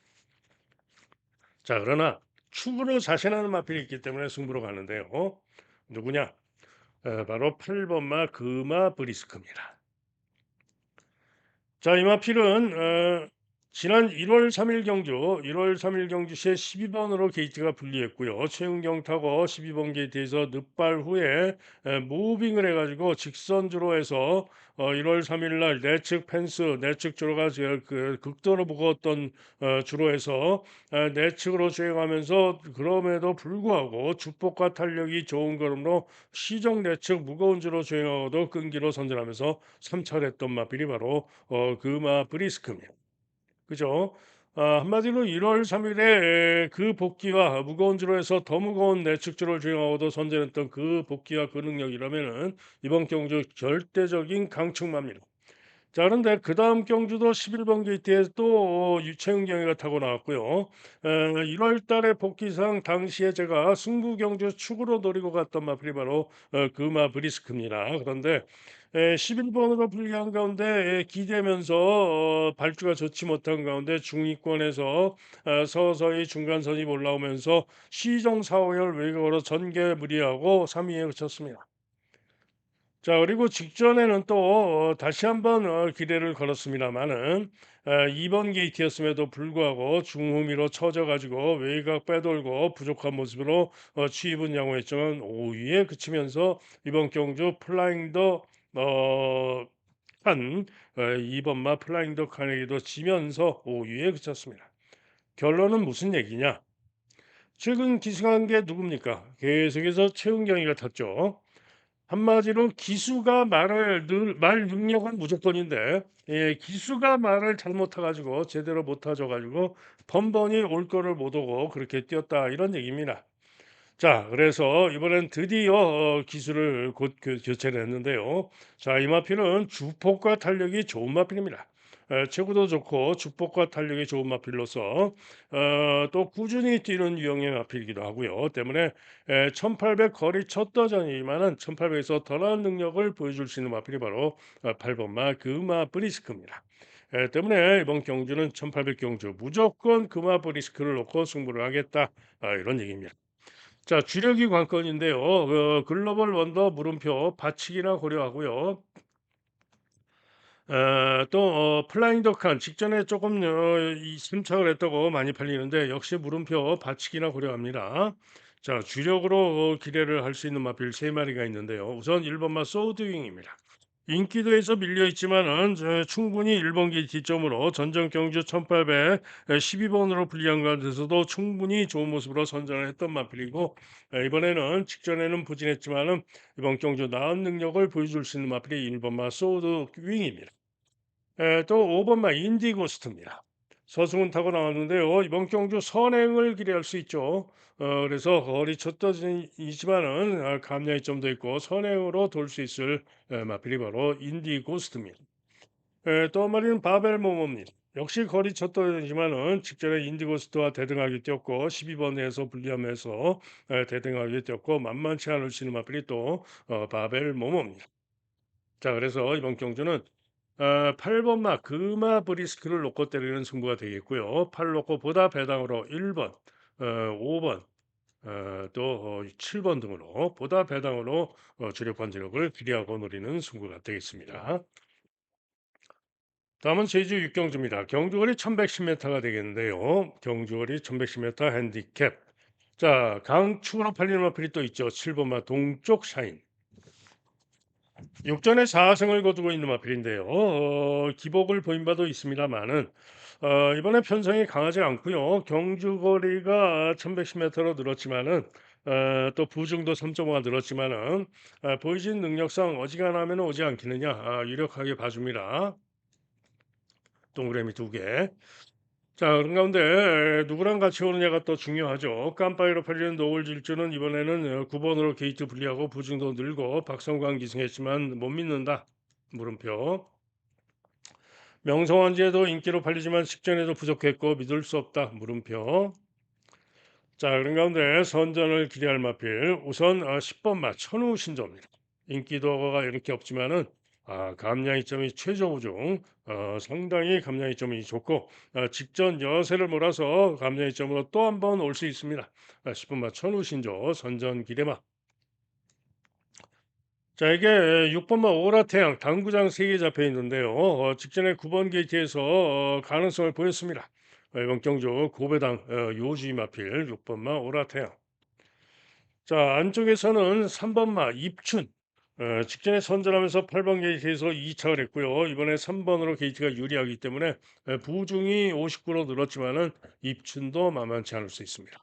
자, 그러나 축으로 자신하는 마필이 있기 때문에 승부로 가는데요. 누구냐? 바로 8번마 금마 브리스크입니다. 자, 이 마필은 지난 1월 3일 경주 1월 3일 경주시에 12번으로 게이트가 분리했고요. 최은경 타고 12번 게이트에서 늑발 후에 무빙을 해 가지고 직선주로 해서 1월 3일 날 내측 펜스 내측 주로가 그 극도로 무거웠던 주로 해서 내측으로 주행하면서 그럼에도 불구하고 주폭과 탄력이 좋은 걸음으로 시정 내측 무거운 주로 주행하고도 끈기로 선전하면서 삼철했던 마필이 바로 그마 브리스크입니다. 그죠? 한마디로 1월 3 일에 그 복귀와 무거운 주로 해서 더 무거운 내측주를 주행하고도 선전했던 그 복귀와 그 능력이라면은 이번 경주 절대적인 강축마입니다. 자, 그런데 그다음 경주도 11번 게이트에서 또 유채은 경위가 타고 나왔고요. 1월 달에 복귀상 당시에 제가 승부 경주 축으로 노리고 갔던 마필이 바로 그마 브리스크입니다. 그런데 11번으로 불리한 가운데 기대면서 발주가 좋지 못한 가운데 중위권에서 서서히 중간선이 올라오면서 시정 4호열 외곽으로 전개 무리하고 3위에 그쳤습니다. 자, 그리고 직전에는 또 다시 한번 기대를 걸었습니다마는 2번 게이트였음에도 불구하고 중후미로 쳐져 가지고 외곽 빼돌고 부족한 모습으로 취입은 양호했지만 5위에 그치면서 이번 경주 플라잉 더 어 칸 2번 마 플라잉 더 칸에게도 지면서 5위에 그쳤습니다. 결론은 무슨 얘기냐? 최근 기승한 게 누굽니까? 계속해서 최은경이가 탔죠. 한마디로 기수가 말을 늘 말 능력은 무조건인데 기수가 말을 잘못 타 가지고 제대로 못 타줘 가지고 번번이 올 거를 못 오고 그렇게 뛰었다 이런 얘기입니다. 자, 그래서 이번엔 드디어 기술을 곧 교체를 했는데요. 자, 이 마필은 주폭과 탄력이 좋은 마필입니다. 체구도 좋고 주폭과 탄력이 좋은 마필로서 또 꾸준히 뛰는 유형의 마필이기도 하고요. 때문에 1800 거리 첫 도전이지만은 1800에서 더 나은 능력을 보여줄 수 있는 마필이 바로 8번 마 그마 브리스크입니다. 때문에 이번 경주는 1800 경주 무조건 그마 브리스크를 놓고 승부를 하겠다. 이런 얘기입니다. 자, 주력이 관건인데요. 글로벌 원더 물음표 받치기나 고려하고요. 또 플라잉 덕한 직전에 조금 이 승차를 했다고 많이 팔리는데 역시 물음표 받치기나 고려합니다. 자, 주력으로 기대를 할 수 있는 마필 세 마리가 있는데요. 우선 1번 마 소드윙입니다. 인기도에서 밀려 있지만은 충분히 1번 기 기점으로 전전 경주 1800 12번으로 불리한 가운데서도 충분히 좋은 모습으로 선전을 했던 마필이고 이번에는 직전에는 부진했지만은 이번 경주 나은 능력을 보여줄 수 있는 마필이 1번 마 소드 윙입니다. 또 5번 마 인디고스트입니다. 서승훈 타고 나왔는데요. 이번 경주 선행을 기대할 수 있죠. 그래서 거리 첫 터이지만은 감량이 좀 더 있고 선행으로 돌 수 있을 마필이 바로 인디고스트입니다. 또 한 마리는 바벨 모모입니다. 역시 거리 첫 터이지만은 직전에 인디고스트와 대등하게 뛰었고 12번에서 불리하면서 대등하게 뛰었고 만만치 않을 수 있는 마필이 또 바벨 모모입니다. 자, 그래서 이번 경주는 8번 마 그마 브리스크를 놓고 때리는 승부가 되겠고요. 8 놓고 보다 배당으로 1번, 5번, 또 7번 등으로 보다 배당으로 주력 관절력을 기대하고 노리는 승부가 되겠습니다. 다음은 제주 육경주입니다. 경주거리 1110m가 되겠는데요. 경주거리 1110m 핸디캡. 자, 강축으로 팔리는 마필이 또 있죠. 7번 마 동쪽 샤인. 육전에 4승을 거두고 있는 마필인데요. 기복을 보인 바도 있습니다만은 이번에 편성이 강하지 않고요. 경주 거리가 1110m로 늘었지만은 또 부중도 3.5가 늘었지만은 보여진 능력상 어지간하면 오지 않겠느냐 유력하게 봐줍니다. 동그라미 두 개. 자, 그런 가운데 누구랑 같이 오느냐가 또 중요하죠. 깜빡이로 팔리는 노을 질주는 이번에는 9번으로 게이트 분리하고 부중도 늘고 박성광 기승했지만 못 믿는다. 물음표. 명성황지에도 인기로 팔리지만 식전에도 부족했고 믿을 수 없다. 물음표. 자, 그런 가운데 선전을 기대할 마필 우선 10번 마 천우 신조입니다. 인기도가 이렇게 없지만은 감량이점이 최저 중 상당히 감량이점이 좋고 직전 여세를 몰아서 감량이점으로 또 한 번 올 수 있습니다. 10번 마 천우 신조 선전 기대마. 자, 이게 6 번마 오라태양 당구장 3개 잡혀 있는데요. 직전에 9번 게이트에서 가능성을 보였습니다. 이번 경주 고배당 요지 마필 6 번마 오라태양. 자, 안쪽에서는 3 번마 입춘 직전에 선전하면서 8번 게이트에서 이착을 했고요. 이번에 3 번으로 게이트가 유리하기 때문에 부중이 59로 늘었지만은 입춘도 만만치 않을 수 있습니다.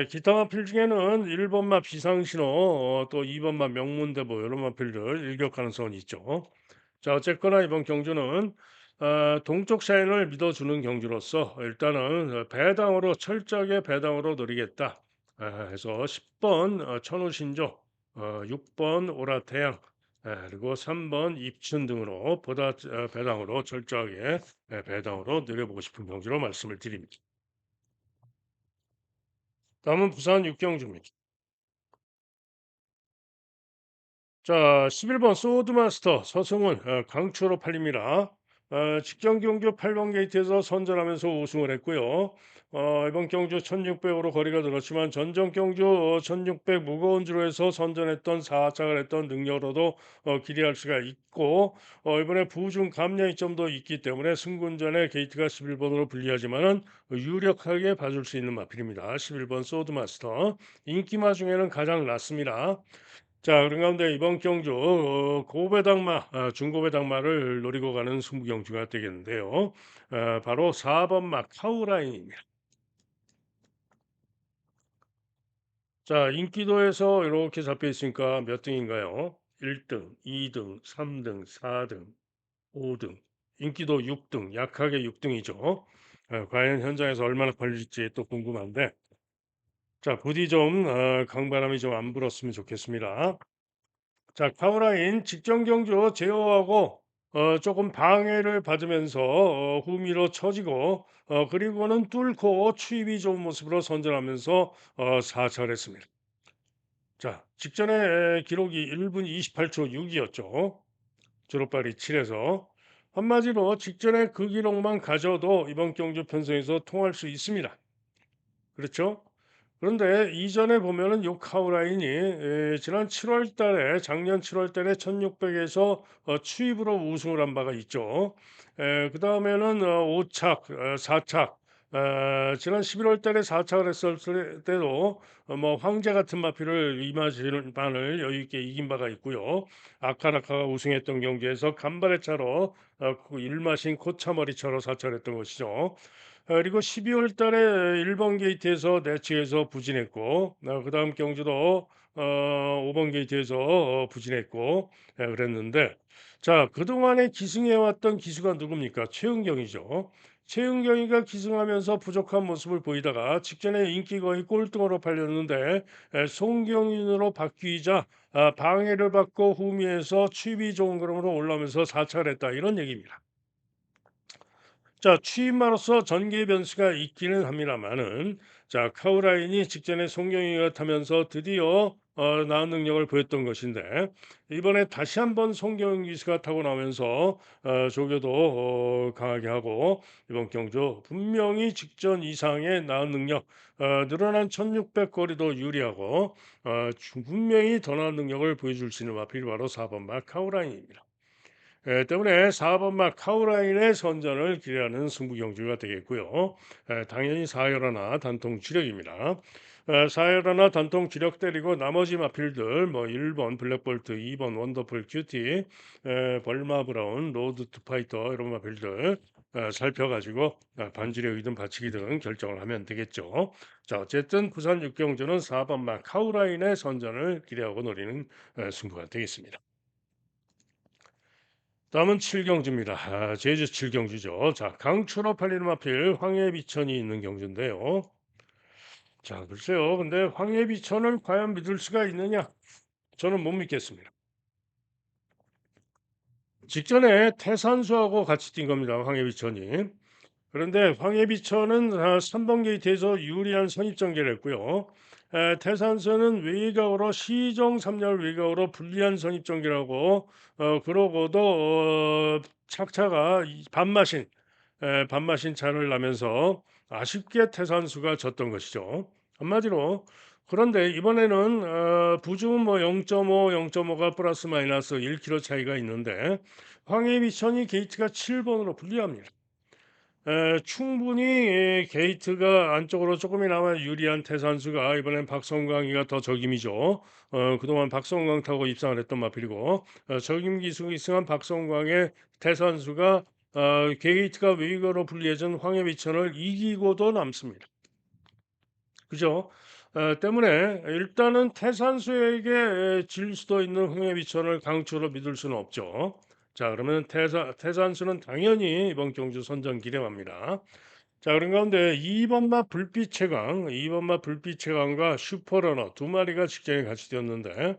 기타 마필 중에는 1 번마 비상신호 또 2 번마 명문대보 이런 마필들 일격 가능성은 있죠. 자, 어쨌거나 이번 경주는 동쪽 샤인을 믿어주는 경주로서 일단은 배당으로 철저하게 배당으로 노리겠다 해서 10번 천우신조 6번 오라태양 그리고 3번 입춘 등으로 보다 배당으로 철저하게 배당으로 노려보고 싶은 경주로 말씀을 드립니다. 다음은 부산 육경주입니다. 자, 11번 소드마스터 서승훈 강추로 팔립니다. 직전 경주 8번 게이트에서 선전하면서 우승을 했고요. 이번 경주 1600으로 거리가 늘었지만 전전 경주 1600 무거운 주로에서 선전했던 4착을 했던 능력으로도 기대할 수가 있고 이번에 부중 감량이 좀 더 있기 때문에 승군전에 게이트가 11번으로 불리하지만은 유력하게 봐줄 수 있는 마필입니다. 11번 소드마스터 인기마 중에는 가장 낮습니다. 자, 그런 가운데 이번 경주 고배당마 중고배당마를 노리고 가는 승부경주가 되겠는데요. 바로 4 번마 카우라인입니다. 자, 인기도에서 이렇게 잡혀 있으니까 몇 등인가요? 1 등, 2 등, 3 등, 4 등, 5 등. 인기도 6 등, 약하게 6 등이죠. 과연 현장에서 얼마나 걸릴지 또 궁금한데 자, 부디 좀 강바람이 좀 안 불었으면 좋겠습니다. 자, 파워라인 직전 경주 제어하고 조금 방해를 받으면서 후미로 처지고 그리고는 뚫고 추입이 좋은 모습으로 선전하면서 사철했습니다. 자, 직전에 기록이 1분 28초 6이었죠. 졸업발이 7에서 한마디로 직전에 그 기록만 가져도 이번 경주 편성에서 통할 수 있습니다. 그렇죠? 그런데 이전에 보면은 요 카우라인이 지난 7월 달에 작년 7월 달에 1600에서 추입으로 우승을 한 바가 있죠. 그다음에는 5착, 4착 지난 11월 달에 4착을 했을 때도 뭐 황제 같은 마필을 이마지반을 여유 있게 이긴 바가 있고요. 아카나카가 우승했던 경기에서 간발의 차로 그 일마신 코차머리차로 사찰했던 것이죠. 그리고 12월 달에 1번 게이트에서 내치에서 부진했고 그다음 경주도 5번 게이트에서 부진했고 그랬는데 자, 그동안에 기승해 왔던 기수가 누굽니까? 최은경이죠. 최은경이가 기승하면서 부족한 모습을 보이다가 직전에 인기 거의 꼴등으로 팔렸는데 송경인으로 바뀌자 방해를 받고 후미에서 취비 좋은 그림으로 올라오면서 사찰했다 이런 얘기입니다. 자, 취임마로써 전개 변수가 있기는 합니다만은 자, 카우라인이 직전에 송경이가 타면서 드디어 나은 능력을 보였던 것인데 이번에 다시 한번 송경희 기수가 타고 나오면서 조교도 강하게 하고 이번 경주 분명히 직전 이상의 나은 능력 늘어난 1600 거리도 유리하고 분명히 더 나은 능력을 보여줄 수 있는 마필이 바로 4번 마 카우라인입니다. 때문에 4 번마 카우라인의 선전을 기대하는 승부 경주가 되겠고요. 당연히 4열하나 단통 주력입니다. 4열하나 단통 주력 때리고 나머지 마필들 뭐 1번 블랙볼트, 2번 원더풀 큐티, 벌마 브라운, 로드 투 파이터 이런 마필들 살펴가지고 반지력이든 받치기든 결정을 하면 되겠죠. 자, 어쨌든 부산 육경주는 4 번마 카우라인의 선전을 기대하고 노리는 승부가 되겠습니다. 다음은 칠경주입니다. 제주 칠경주죠. 자, 강추로 팔리는 마필 황해비천이 있는 경주인데요. 자, 글쎄요. 근데 황해비천을 과연 믿을 수가 있느냐? 저는 못 믿겠습니다. 직전에 태산수하고 같이 뛴 겁니다. 황해비천이. 그런데 황해비천은 3번 게이트에서 유리한 선입전개를 했고요. 태산수는 외곽으로 시정 3열 외곽으로 불리한 선입전개라고 그러고도 착차가 반마신 차를 나면서 아쉽게 태산수가 졌던 것이죠. 한마디로 그런데 이번에는 부중은 뭐 0.5, 0.5가 플러스 마이너스 1km 차이가 있는데 황해 미천이 게이트가 7번으로 불리합니다. 충분히 게이트가 안쪽으로 조금이나마 유리한 태산수가 이번엔 박성광이가 더 적임이죠. 그동안 박성광 타고 입상을 했던 마필이고 적임 기수 이승한 박성광의 태산수가 게이트가 웨이거로 불리해진 황해비천을 이기고도 남습니다. 그죠? 때문에 일단은 태산수에게 질 수도 있는 흥해비천을 강추로 믿을 수는 없죠. 자, 그러면 태산수는 당연히 이번 경주 선정 기대합니다. 자, 그런 가운데 2번 마 불빛 최강, 2번 마 불빛 최강과 슈퍼러너 두 마리가 직전에 같이 뛰었는데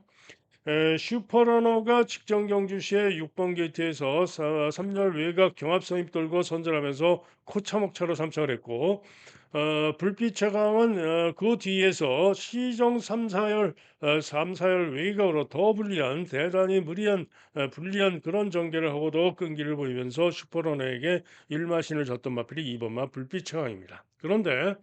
슈퍼러너가 직전 경주 시에 6번 게이트에서 3열 외곽 경합 선입 돌고 선전하면서 코차목차로 삼착을 했고 불빛 최강은 그 뒤에서 시정 3, 4열 외곽으로 더 불리한 대단히 무리한 불리한 그런 전개를 하고도 끈기를 보이면서 슈퍼러너에게 1마신을 졌던 마필이 2번마 불빛 최강입니다. 그런데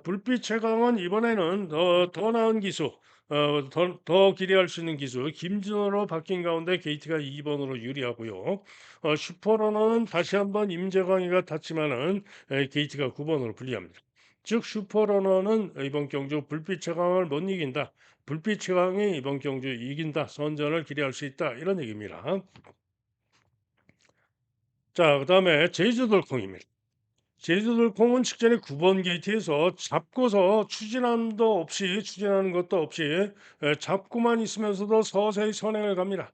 불빛 최강은 이번에는 더 나은 기수 더 기대할 수 있는 기수 김준호로 바뀐 가운데 게이트가 2번으로 유리하고요. 슈퍼러너는 다시 한번 임재광이가 탔지만은 게이트가 9번으로 불리합니다. 즉 슈퍼러너는 이번 경주 불빛 최강을 못 이긴다. 불빛 최강이 이번 경주 이긴다. 선전을 기대할 수 있다. 이런 얘기입니다. 자, 그다음에 제주돌콩입니다. 제주돌콩은 직전에 9번 게이트에서 잡고서 추진하는 것도 없이 잡고만 있으면서도 서서히 선행을 갑니다.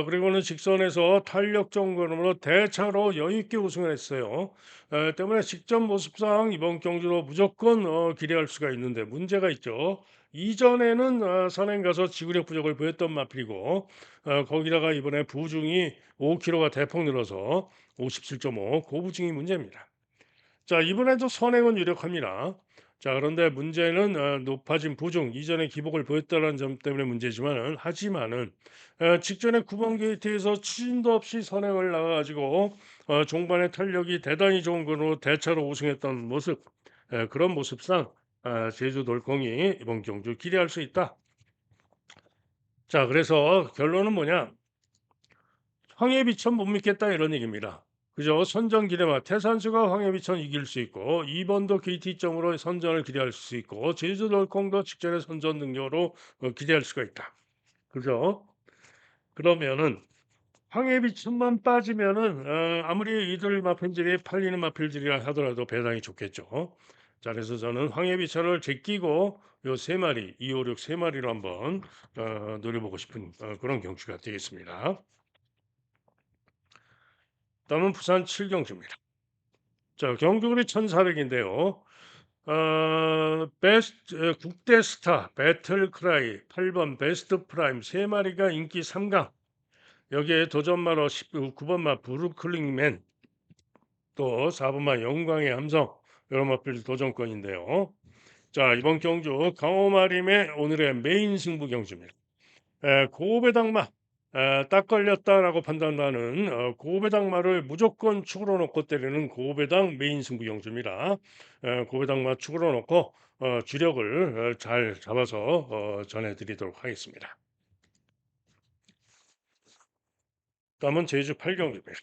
그리고는 직선에서 탄력적 걸음으로 대차로 여유 있게 우승을 했어요. 때문에 직전 모습상 이번 경주로 무조건 기대할 수가 있는데 문제가 있죠. 이전에는 선행 가서 지구력 부족을 보였던 마필이고 거기다가 이번에 부중이 5kg가 대폭 늘어서 57.5 고부중이 문제입니다. 자, 이번에도 선행은 유력합니다. 자, 그런데 문제는 높아진 부중, 이전에 기복을 보였다는 점 때문에 문제지만은 하지만은 직전에 9번 게이트에서 추진도 없이 선행을 나가 가지고 종반의 탄력이 대단히 좋은 거로 대차로 우승했던 모습, 그런 모습상 제주 돌콩이 이번 경주 기대할 수 있다. 자, 그래서 결론은 뭐냐? 황해비천 못 믿겠다 이런 얘기입니다. 그죠? 선전 기대마 태산수가 황해비천 이길 수 있고 2번도 KT점으로 선전을 기대할 수 있고 제주돌콩도 직전의 선전 능력으로 기대할 수가 있다. 그죠? 그러면은 황해비천만 빠지면은 아무리 이들 마필들이 팔리는 마필들이라 하더라도 배당이 좋겠죠. 자, 그래서 저는 황해비천을 제끼고 요 세 마리, 2, 5, 6 세 마리로 한번 노려보고 싶은 그런 경주가 되겠습니다. 다음은 부산 7경주입니다. 자, 경주거리 1,400인데요. 베스트 국대 스타 배틀 크라이 8번 베스트 프라임 세 마리가 인기 3강. 여기에 도전마로 9번마 브루클링맨 또 4번마 영광의 함성 여러 마필 도전권인데요. 자, 이번 경주 강호마림의 오늘의 메인 승부 경주입니다. 고배당마 딱 걸렸다라고 판단하는 고배당마를 무조건 축으로 놓고 때리는 고배당 메인 승부 경주입니다. 고배당마 축으로 놓고 주력을 잘 잡아서 전해드리도록 하겠습니다. 다음은 제주 8경주입니다.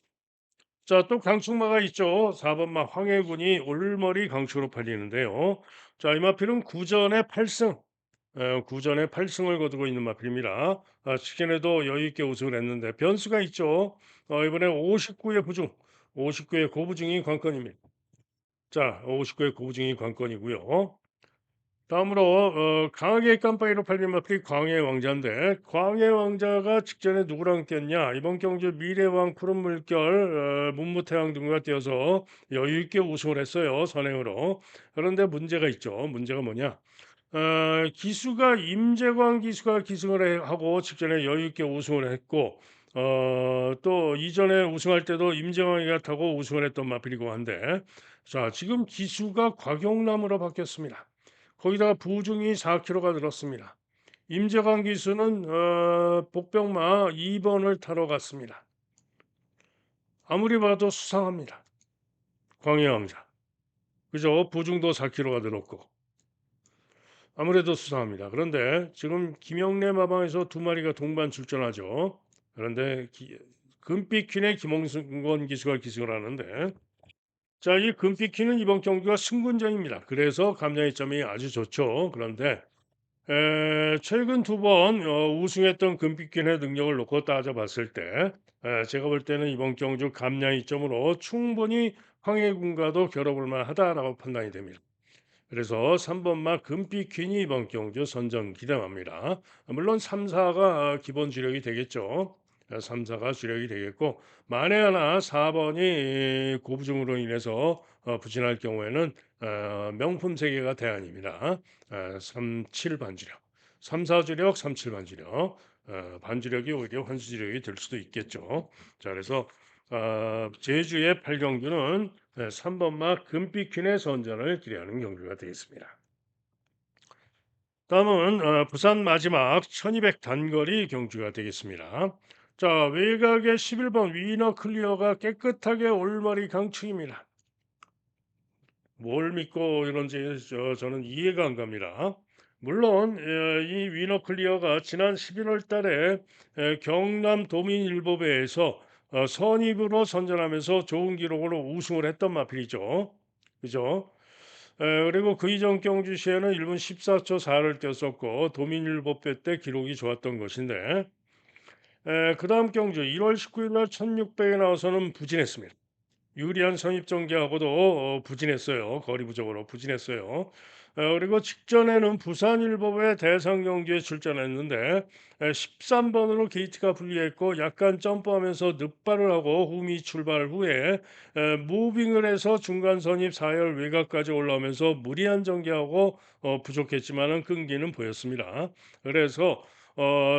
자, 또 강축마가 있죠. 4번마 황해군이 올머리 강축으로 팔리는데요. 자, 이 마필은 구전의 8승, 구전에 8승을 거두고 있는 마필입니다. 직전에도 여유 있게 우승을 했는데 변수가 있죠. 이번에 59의 부중, 59의 고부중이 관건입니다. 자, 59의 고부중이 관건이고요. 다음으로 강하게 깜빡이로 팔린 마필이 광해 왕자인데 광해 왕자가 직전에 누구랑 뛰었냐? 이번 경주 미래왕 푸른 물결 문무태왕 등과 뛰어서 여유 있게 우승을 했어요. 선행으로. 그런데 문제가 있죠. 문제가 뭐냐? 기수가 임재광 기수가 기승을 하고 직전에 여유 있게 우승을 했고 또 이전에 우승할 때도 임재광이가 타고 우승을 했던 마필이고 한데 자, 지금 기수가 곽용남으로 바뀌었습니다. 거기다가 부중이 4kg가 늘었습니다. 임재광 기수는 복병마 2번을 타러 갔습니다. 아무리 봐도 수상합니다. 광해왕자. 그죠? 부중도 4kg가 늘었고. 아무래도 수상합니다. 그런데 지금 김영래 마방에서 두 마리가 동반 출전하죠. 그런데 금빛 퀸의 김홍건 기수가 기승을 하는데 자, 이 금빛 퀸은 이번 경기가 승분전입니다. 그래서 감량의 점이 아주 좋죠. 그런데 최근 두 번 우승했던 금빛 퀸의 능력을 놓고 따져봤을 때 제가 볼 때는 이번 경주 감량의 점으로 충분히 황해군과도 겨뤄볼 만하다라고 판단이 됩니다. 그래서 3번 마 금빛 퀸이 이번 경주 선정 기대합니다. 물론 3, 4가 기본 주력이 되겠죠. 3, 4가 주력이 되겠고 만에 하나 4번이 고부종으로 인해서 부진할 경우에는 명품 세계가 대안입니다. 3, 7 반주력, 3, 4 주력, 3, 7 반주력, 반주력이 오히려 환수주력이 될 수도 있겠죠. 자, 그래서 제주의 8경주는 3번 마 금빛 퀸의 선전을 기대하는 경주가 되겠습니다. 다음은 부산 마지막 1200 단거리 경주가 되겠습니다. 자, 외곽의 11번 위너 클리어가 깨끗하게 올머리 강축입니다. 뭘 믿고 이런지 저는 이해가 안 갑니다. 물론 이 위너 클리어가 지난 11월 달에 경남 도민일보배에서 선입으로 선전하면서 좋은 기록으로 우승을 했던 마필이죠. 그죠? 그리고 그 이전 경주시에는 1분 14초 4를 뛰었었고 도민일보배 때 기록이 좋았던 것인데 그다음 경주 1월 19일 날 1600에 나와서는 부진했습니다. 유리한 선입 전개하고도 부진했어요. 거리 부족으로 부진했어요. 그리고 직전에는 부산일보의 대상 경기에 출전했는데 13번으로 게이트가 분리했고 약간 점프하면서 늑발을 하고 후미 출발 후에 무빙을 해서 중간 선입 4열 외곽까지 올라오면서 무리한 전개하고 부족했지만은 끈기는 보였습니다. 그래서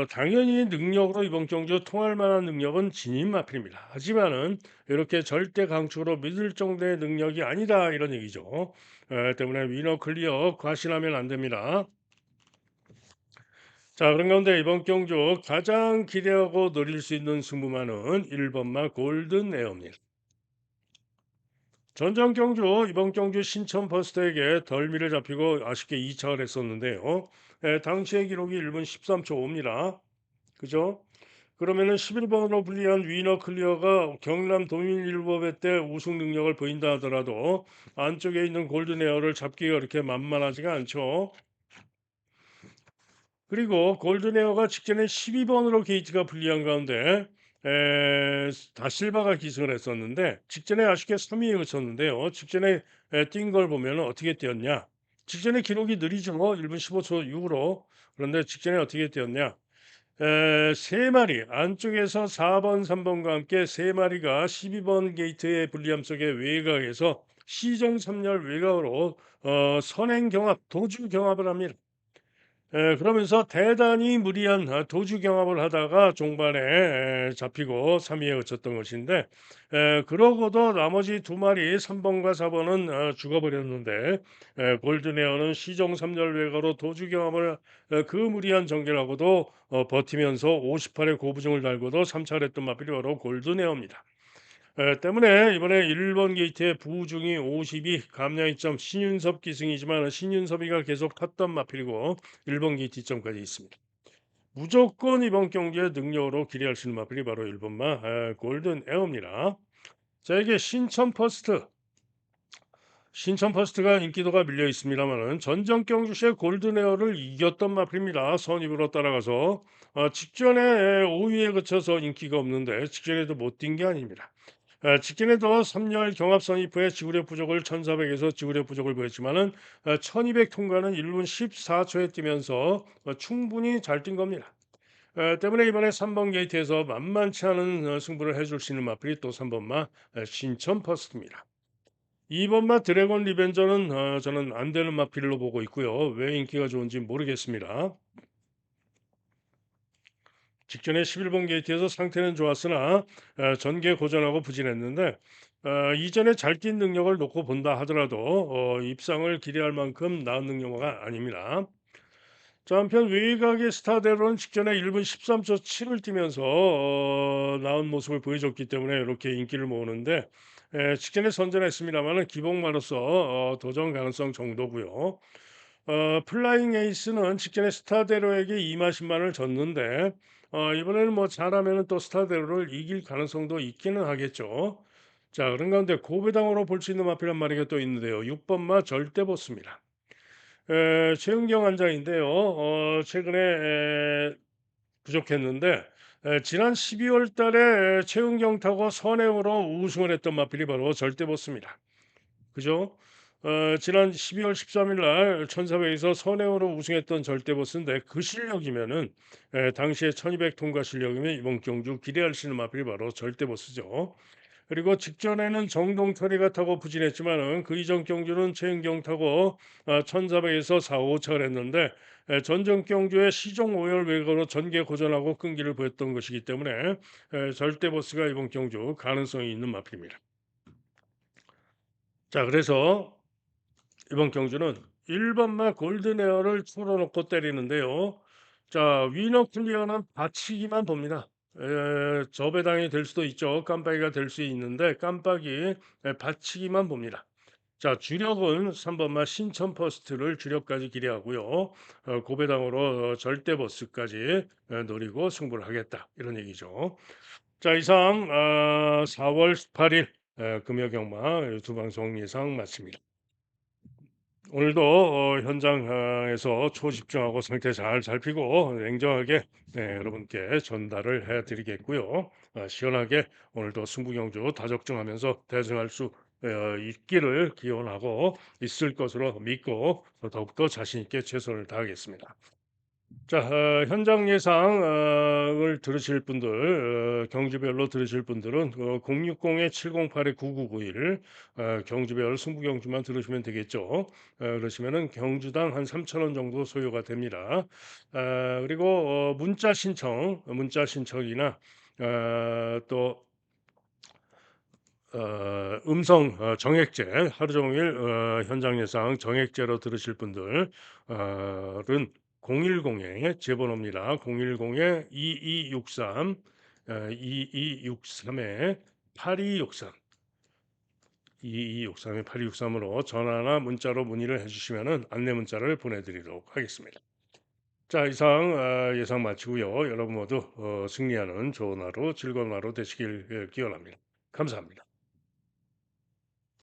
당연히 능력으로 이번 경주 통할 만한 능력은 진입 마필입니다. 하지만은 이렇게 절대 강축으로 믿을 정도의 능력이 아니다 이런 얘기죠. 때문에 위너 클리어 과신하면 안 됩니다. 자, 그런 가운데 이번 경주 가장 기대하고 노릴 수 있는 승부만은 1번마 골든 에어입니다. 전전 경주 이번 경주 신천 버스터에게 덜미를 잡히고 아쉽게 2착을 했었는데요. 당시의 기록이 1분 13초 5입니다. 그죠? 그러면은 11번으로 불리한 위너 클리어가 경남 도민일보배 때 우승 능력을 보인다 하더라도 안쪽에 있는 골든 에어를 잡기가 그렇게 만만하지가 않죠. 그리고 골든 에어가 직전에 12번으로 게이트가 불리한 가운데 다실바가 기승을 했었는데 직전에 아쉽게 3위에 그쳤는데요. 직전에 뛴 걸 보면 어떻게 뛰었냐? 직전에 기록이 느리죠. 1분 15초 6으로. 그런데 직전에 어떻게 뛰었냐? 세 마리 안쪽에서 4번, 3번과 함께 세 마리가 12번 게이트의 불리함 속에 외곽에서 시정 3열 외곽으로 선행 경합, 도주 경합을 합니다. 그러면서 대단히 무리한 도주 경합을 하다가 종반에 잡히고 3위에 그쳤던 것인데 그러고도 나머지 두 마리 3번과 4번은 죽어버렸는데 골든에어는 시정 3열 외곽으로 도주 경합을 그 무리한 전개라고도 버티면서 58의 고부정을 달고도 3차를 했던 마필이 바로 골든에어입니다. 때문에 이번에 1번 게이트의 부중이 52 감량이점 신윤섭 기승이지만 신윤섭이가 계속 탔던 마필이고 1번 게이트 점까지 있습니다. 무조건 이번 경기에 능력으로 기대할 수 있는 마필이 바로 1번마 골든 에어입니다. 자, 이게 신천 퍼스트가 인기도가 밀려 있습니다만은 전정 경주시의 골든 에어를 이겼던 마필입니다. 선입으로 따라가서 직전에 5위에 그쳐서 인기가 없는데 직전에도 못 뛴 게 아닙니다. 직전에도 3열 경합 선입후에 지구력 부족을 1400에서 지구력 부족을 보였지만은 1200 통과는 1분 14초에 뛰면서 충분히 잘 뛴 겁니다. 때문에 이번에 3번 게이트에서 만만치 않은 승부를 해줄 수 있는 마필이 또 3번마 신천 퍼스트입니다. 2번마 드래곤 리벤저는 저는 안 되는 마필로 보고 있고요. 왜 인기가 좋은지 모르겠습니다. 직전에 11번 게이트에서 상태는 좋았으나 전개 고전하고 부진했는데 이전에 잘 뛴 능력을 놓고 본다 하더라도 입상을 기대할 만큼 나은 능력은 아닙니다. 자, 한편 외곽의 스타대로는 직전에 1분 13초 7을 뛰면서 나은 모습을 보여줬기 때문에 이렇게 인기를 모으는데 직전에 선전했습니다마는 기복마로서 도전 가능성 정도고요. 플라잉 에이스는 직전에 스타데로에게 2마신만을 졌는데 이번에는 뭐 잘하면은 또 스타데로를 이길 가능성도 있기는 하겠죠. 자, 그런 가운데 고배당으로 볼 수 있는 마필한 마리가 또 있는데요. 6번 마 절대보스입니다. 최은경 환자인데요. 최근에 부족했는데 지난 12월 달에 최은경 타고 선행으로 우승을 했던 마필이 바로 절대보스입니다. 그죠? 지난 12월 13일 날 1,400에서 선행으로 우승했던 절대보스인데 그 실력이면은 당시에 1,200 통과 실력이면 이번 경주 기대할 수 있는 마필이 바로 절대보스죠. 그리고 직전에는 정동철이가 타고 부진했지만은 그 이전 경주는 최은경 타고 1,400에서 4, 5차를 했는데 전전 경주에 시종 오열 외거로 전개 고전하고 끈기를 보였던 것이기 때문에 절대보스가 이번 경주 가능성이 있는 마필입니다. 자, 그래서 이번 경주는 1번마 골든에어를 풀어놓고 때리는데요. 자, 위너 클리어는 받치기만 봅니다. 저배당이 될 수도 있죠. 깜빡이가 될 수 있는데 깜빡이 받치기만 봅니다. 자, 주력은 3번마 신천 퍼스트를 주력까지 기대하고요. 고배당으로 절대 버스까지 노리고 승부를 하겠다. 이런 얘기죠. 자, 이상 4월 18일 금요경마 두 방송 예상 마칩니다. 오늘도 현장에서 초집중하고 상태 잘 살피고 냉정하게 여러분께 전달을 해드리겠고요. 시원하게 오늘도 승부경주 다적중하면서 대승할 수 있기를 기원하고 있을 것으로 믿고 더욱더 자신 있게 최선을 다하겠습니다. 자, 현장 예상을 들으실 분들, 경주별로 들으실 분들은 060-708-9991 경주별 승부경주만 들으시면 되겠죠. 그러시면은 경주당 한 3,000원 정도 소요가 됩니다. 그리고 문자 신청이나 또 음성 정액제 하루 종일 현장 예상 정액제로 들으실 분들은 010에 제 번호입니다. 010에 2263 2263에 8263 2263에 8263으로 전화나 문자로 문의를 해주시면은 안내 문자를 보내드리도록 하겠습니다. 자, 이상 예상 마치고요. 여러분 모두 승리하는 좋은 하루, 즐거운 하루 되시길 기원합니다. 감사합니다.